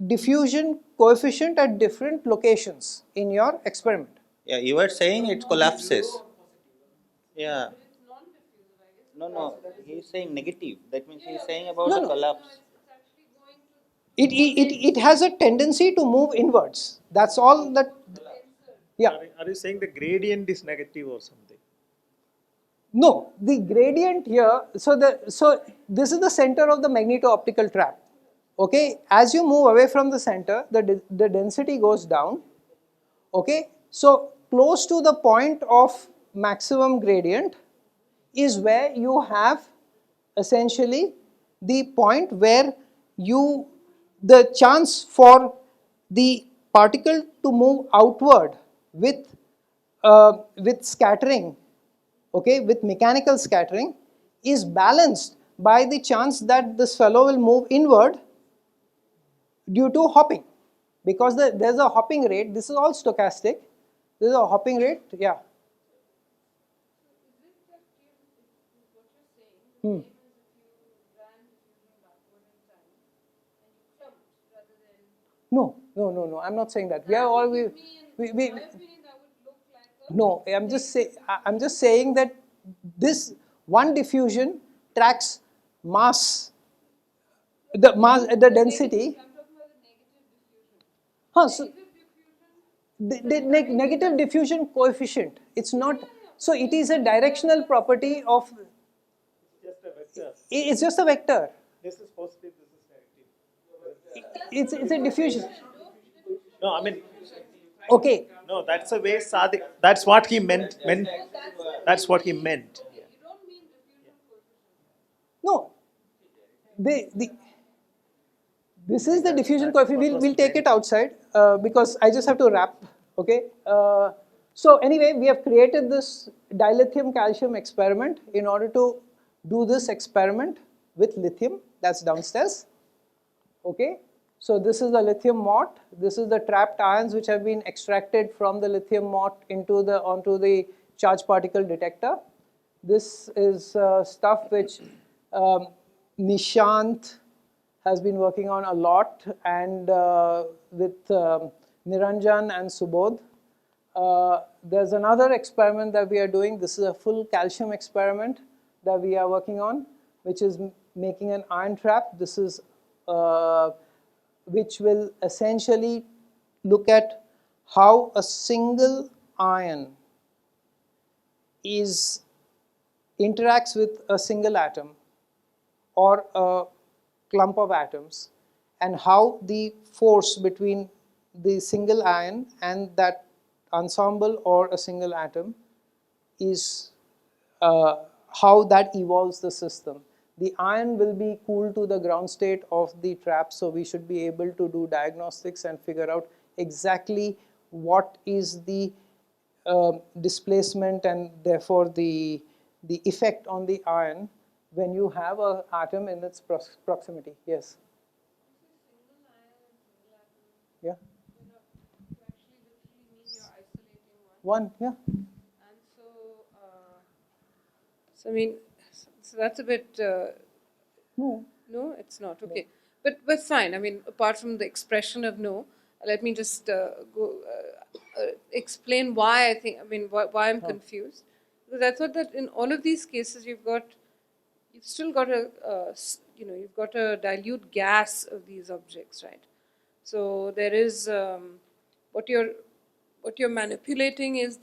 diffusion coefficient at different locations in your experiment. Yeah, you are saying it collapses. Yeah. No, he is saying negative. That means he is saying about the collapse. It has a tendency to move inwards. That's all that. Yeah. Are you saying the gradient is negative or something? No, the gradient here. So this is the center of the magneto-optical trap. Okay, as you move away from the center, the density goes down. Okay, so close to the point of maximum gradient is where you have essentially the point where the chance for the particle to move outward with scattering, okay, with mechanical scattering, is balanced by the chance that this fellow will move inward due to hopping, because there's a hopping rate. This is all stochastic. There is a hopping rate, yeah. No, I'm not saying that. We are all no, I'm just saying that this one diffusion tracks mass, the density. So the negative diffusion coefficient. It's not. So it is a directional property of. It's just a vector. This is positive, this is negative. It's a diffusion. No, I mean. Okay. No, that's the way Sadiq. That's what he meant. That's what he meant. No. This is the diffusion coefficient. We'll take it outside because I just have to wrap. Okay. So anyway, we have created this dilithium calcium experiment in order to do this experiment with lithium. That's downstairs. Okay. So this is the lithium mott. This is the trapped ions which have been extracted from the lithium mott onto the charge particle detector. This is stuff which Nishant has been working on a lot, and with Niranjan and Subodh. There's another experiment that we are doing. This is a full calcium experiment that we are working on, which is making an ion trap. This is which will essentially look at how a single ion interacts with a single atom or a clump of atoms, and how the force between the single ion and that ensemble or a single atom is how that evolves the system. The ion will be cooled to the ground state of the trap, so we should be able to do diagnostics and figure out exactly what is the displacement and therefore the effect on the ion when you have an atom in its proximity. Yes. Yeah. One, yeah. And so I mean, so that's a bit. No. No, it's not. Okay. But fine. I mean, apart from the expression of no, let me just explain why I think, I mean, why I'm confused. Because I thought that in all of these cases, you've still got you've got a dilute gas of these objects, right? So there is, what you're manipulating is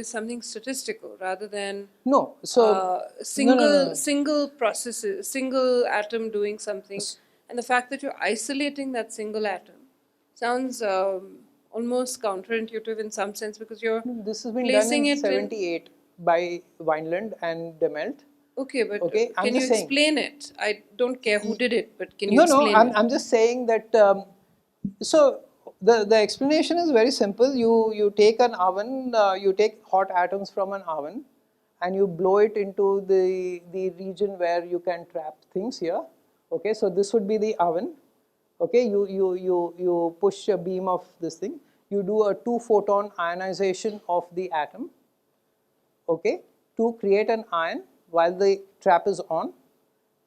something statistical rather than No. So single processes, single atom doing something, and the fact that you're isolating that single atom sounds almost counterintuitive in some sense, because you're this has been done placing in it 78 by Wineland and Demelt. Okay, but Okay, I'm can you just saying. explain it? I don't care who did it, but can you No, explain it? I'm just saying that. So the explanation is very simple. You take an oven, you take hot atoms from an oven, and you blow it into the region where you can trap things here. Okay, so this would be the oven. Okay, you push a beam of this thing. You do a 2-photon ionization of the atom. Okay, to create an ion while the trap is on.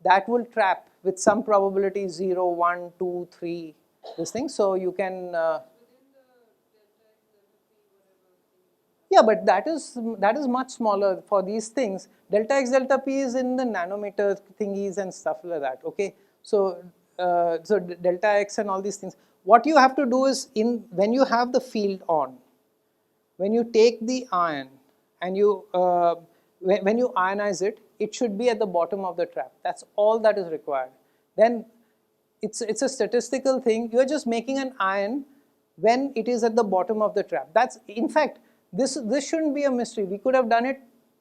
That will trap with some probability 0, 1, 2, 3, this thing. So you can. Yeah, but that is much smaller for these things. Delta X delta P is in the nanometer thingies and stuff like that. Okay, so delta X and all these things. What you have to do is when you have the field on, when you take the ion and when you ionize it, it should be at the bottom of the trap. That's all that is required. Then it's a statistical thing. You're just making an ion when it is at the bottom of the trap. That's, in fact, this shouldn't be a mystery. We could have done it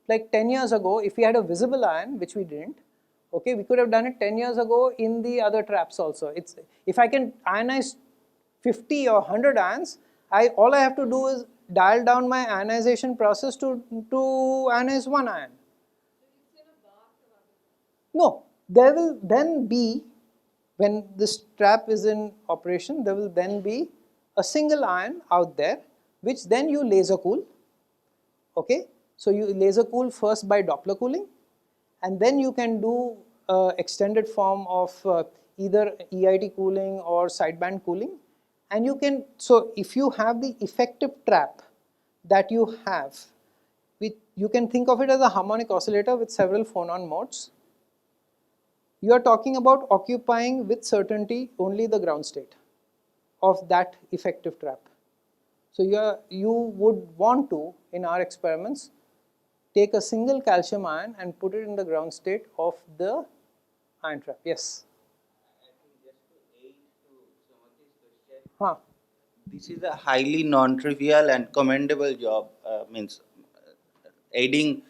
like 10 years ago if we had a visible ion, which we didn't. Okay, we could have done it 10 years ago in the other traps also. If I can ionize 50 or 100 ions, all I have to do is dial down my ionization process to ionize one ion. No, there will then be, when this trap is in operation, there will then be a single ion out there, which then you laser cool. Okay, so you laser cool first by Doppler cooling, and then you can do extended form of either EIT cooling or sideband cooling. And you can, so if you have the effective trap that you have, you can think of it as a harmonic oscillator with several phonon modes. You are talking about occupying with certainty only the ground state of that effective trap. So you would want to, in our experiments, take a single calcium ion and put it in the ground state of the ion trap. Yes? Huh. This is a highly non-trivial and commendable job. Aiding,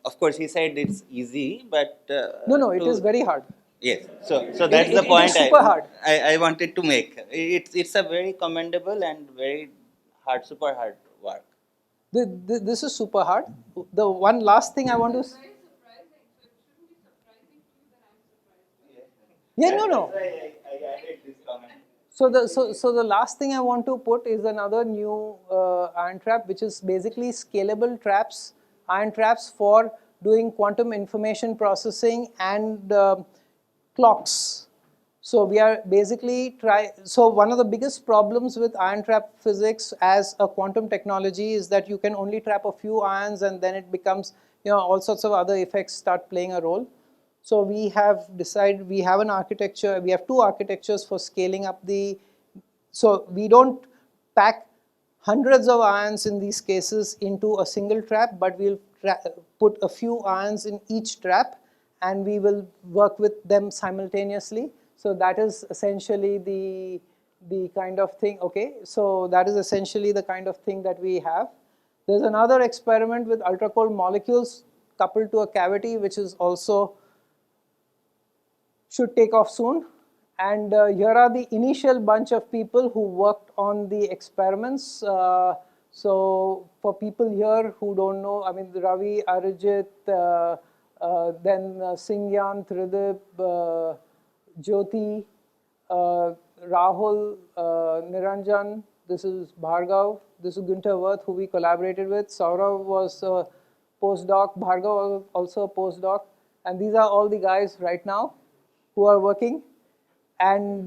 of course, he said it's easy, but no, it is very hard. Yes, so that's the point it is super hard. I wanted to make. It's a very commendable and very hard, super hard work. This is super hard. The one last thing I want to. Yeah, no. I added this comment. So the last thing I want to put is another new iron trap, which is basically scalable traps, iron traps for doing quantum information processing and clocks. So we are basically so one of the biggest problems with iron trap physics as a quantum technology is that you can only trap a few ions and then it becomes, all sorts of other effects start playing a role. So we have decided, we have an architecture, we have two architectures for scaling up so we don't pack hundreds of ions in these cases into a single trap, but we'll put a few ions in each trap and we will work with them simultaneously. So that is essentially the kind of thing, okay? So that is essentially the kind of thing that we have. There's another experiment with ultra cold molecules coupled to a cavity, which is also should take off soon. And here are the initial bunch of people who worked on the experiments. So for people here who don't know, I mean, Ravi, Arijit, then Singyan, Tridip, Jyoti, Rahul, Niranjan, this is Bhargav, this is Günter Wirth, who we collaborated with. Saurav was a postdoc, Bhargav was also a postdoc, and these are all the guys right now who are working. And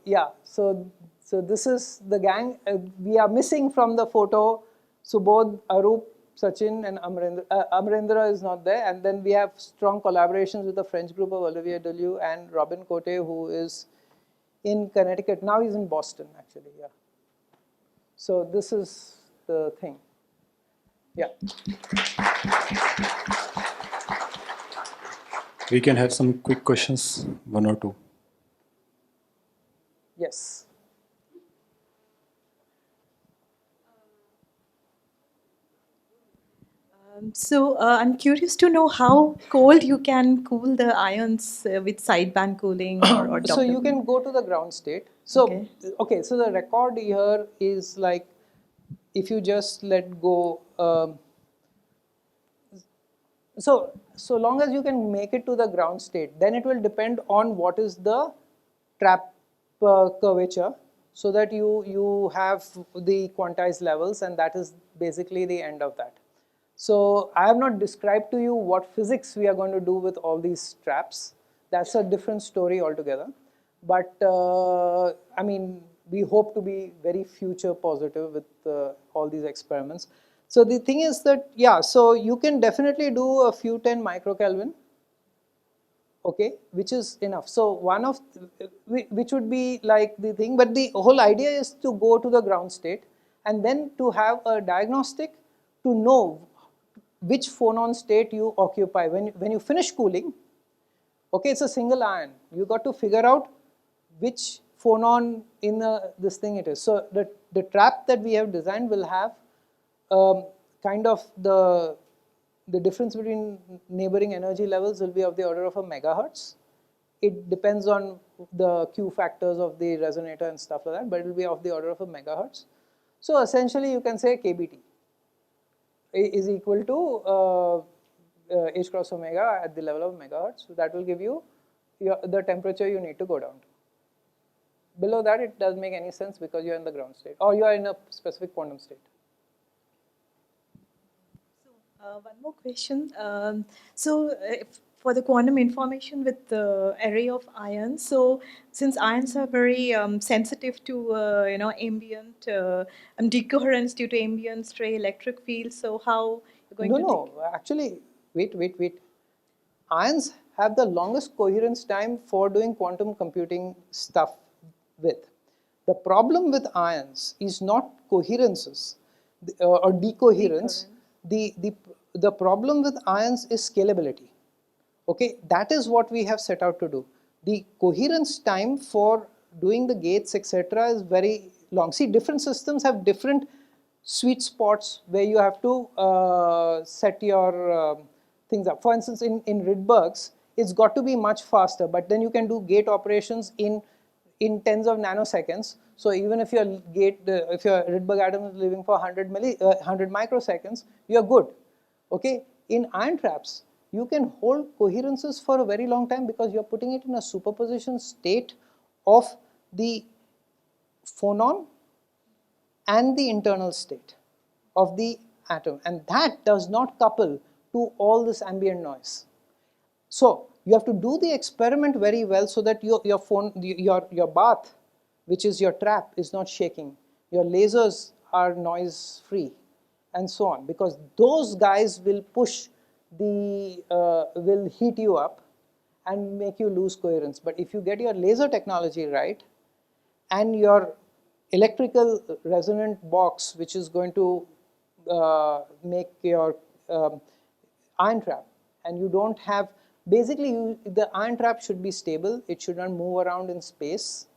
yeah, so this is the gang. We are missing from the photo Subodh, Arup, Sachin, and Amrendra. Amrendra is not there. And then we have strong collaborations with the French group of Olivier Delieu and Robin Cote, who is in Connecticut. Now he's in Boston, actually, yeah. So this is the thing. Yeah. We can have some quick questions, one or two. Yes. So I'm curious to know how cold you can cool the ions with sideband cooling or So you Doppler. can go to the ground state. So okay, so the record here is like if you just let go. So long as you can make it to the ground state, then it will depend on what is the trap curvature, so that you have the quantized levels, and that is basically the end of that. So I have not described to you what physics we are going to do with all these traps. That's a different story altogether. But I mean, we hope to be very future positive with all these experiments. So the thing is that, yeah, so you can definitely do a few 10 microkelvin, okay, which is enough. So one of, which would be like the thing, but the whole idea is to go to the ground state and then to have a diagnostic to know which phonon state you occupy. When you finish cooling, okay, it's a single ion. You got to figure out which phonon in this thing it is. So the trap that we have designed will have kind of the difference between neighboring energy levels will be of the order of a megahertz. It depends on the Q factors of the resonator and stuff like that, but it will be of the order of a megahertz. So essentially you can say KBT is equal to H cross omega at the level of megahertz. So that will give you the temperature you need to go down to. Below that, it doesn't make any sense because you're in the ground state or you are in a specific quantum state. One more question. For the quantum information with the array of ions, so since ions are very sensitive to ambient decoherence due to ambient stray electric fields, so how you're going to? No, actually, wait. Ions have the longest coherence time for doing quantum computing stuff with. The problem with ions is not coherences or decoherence. The problem with ions is scalability. Okay, that is what we have set out to do. The coherence time for doing the gates, etc., is very long. See, different systems have different sweet spots where you have to set your things up. For instance, in Rydberg's, it's got to be much faster, but then you can do gate operations in tens of nanoseconds. So even if your if your Rydberg atom is living for 100 microseconds, you're good. Okay. In ion traps, you can hold coherences for a very long time because you're putting it in a superposition state of the phonon and the internal state of the atom, and that does not couple to all this ambient noise. So you have to do the experiment very well so that your bath, which is your trap, is not shaking. Your lasers are noise free, and so on, because those guys will push will heat you up and make you lose coherence. But if you get your laser technology right and your electrical resonant box, which is going to make your ion trap, and you don't have, basically the ion trap should be stable, it should not move around in space.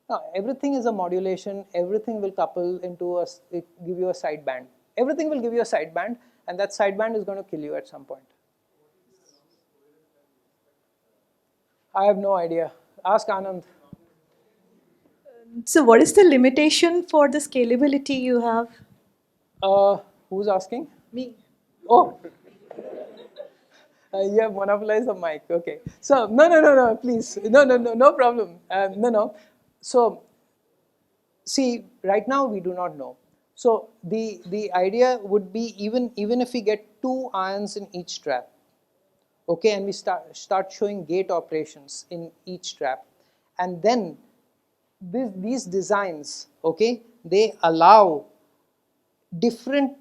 Now, everything is a modulation, everything will couple into give you a sideband. Everything will give you a sideband, and that sideband is going to kill you at some point. I have no idea. Ask Anand. So what is the limitation for the scalability you have? Who's asking? Me. Oh, you have monopolized the mic. Okay. So no, please, no problem. No. So see, right now we do not know. So the idea would be even if we get 2 ions in each trap, okay, and we start showing gate operations in each trap, and then these designs, okay, they allow different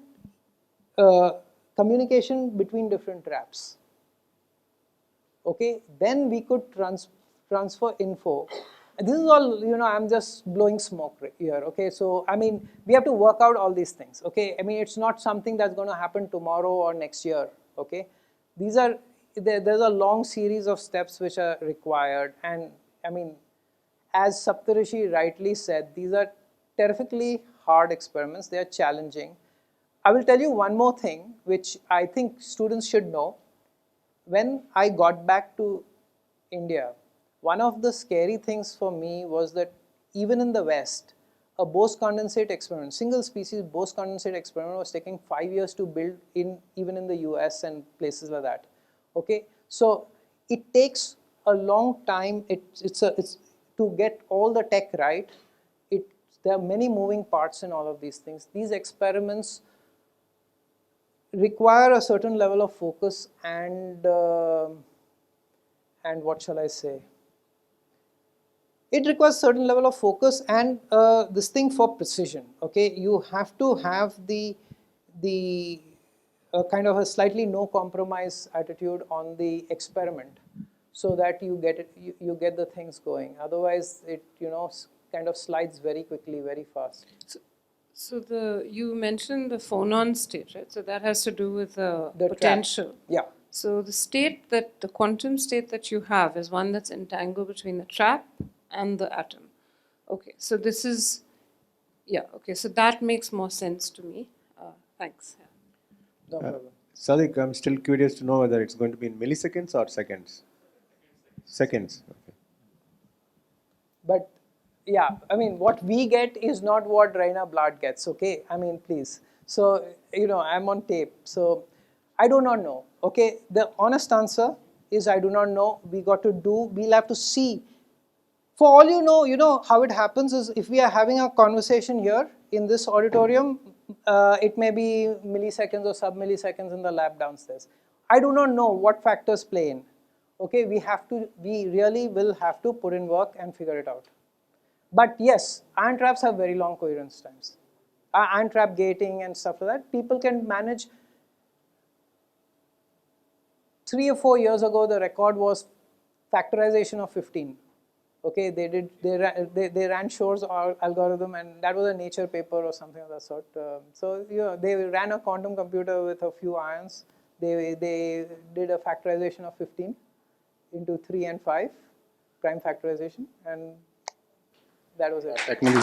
communication between different traps. Okay, then we could transfer info. And this is all, I'm just blowing smoke here. Okay, so I mean, we have to work out all these things. Okay, I mean, it's not something that's going to happen tomorrow or next year. Okay, there's a long series of steps which are required, and I mean, as Saptarishi rightly said, these are terrifically hard experiments. They are challenging. I will tell you one more thing, which I think students should know. When I got back to India, one of the scary things for me was that even in the West, a Bose condensate experiment, single species Bose condensate experiment, was taking 5 years to build even in the US and places like that. Okay, so it takes a long time. It's to get all the tech right. There are many moving parts in all of these things. These experiments require a certain level of focus and what shall I say? It requires certain level of focus and this thing for precision. Okay, you have to have the kind of a slightly no compromise attitude on the experiment, so that you get it, you get the things going. Otherwise, it kind of slides very quickly, very fast. So you mentioned the phonon state, right? So that has to do with the potential. Trap. Yeah. So the quantum state that you have is one that's entangled between the trap and the atom. Okay, so this is, yeah, okay, so that makes more sense to me. Thanks. Yeah. No problem. Sadiq, I'm still curious to know whether it's going to be in milliseconds or seconds. Seconds. Okay. But yeah, I mean, what we get is not what Raina Blad gets, okay? I mean, please. So, I'm on tape. So, I do not know, okay? The honest answer is I do not know. We'll have to see. For all you know how it happens is if we are having a conversation here in this auditorium, it may be milliseconds or sub-milliseconds in the lab downstairs. I do not know what factors play in. Okay, we really will have to put in work and figure it out. But yes, ion traps have very long coherence times. Ion trap gating and stuff like that, people can manage. 3 or 4 years ago, the record was factorization of 15. Okay, they ran Shor's algorithm, and that was a Nature paper or something of that sort. So they ran a quantum computer with a few ions. They did a factorization of 15 into 3 and 5 prime factorization, and that was it. Technically,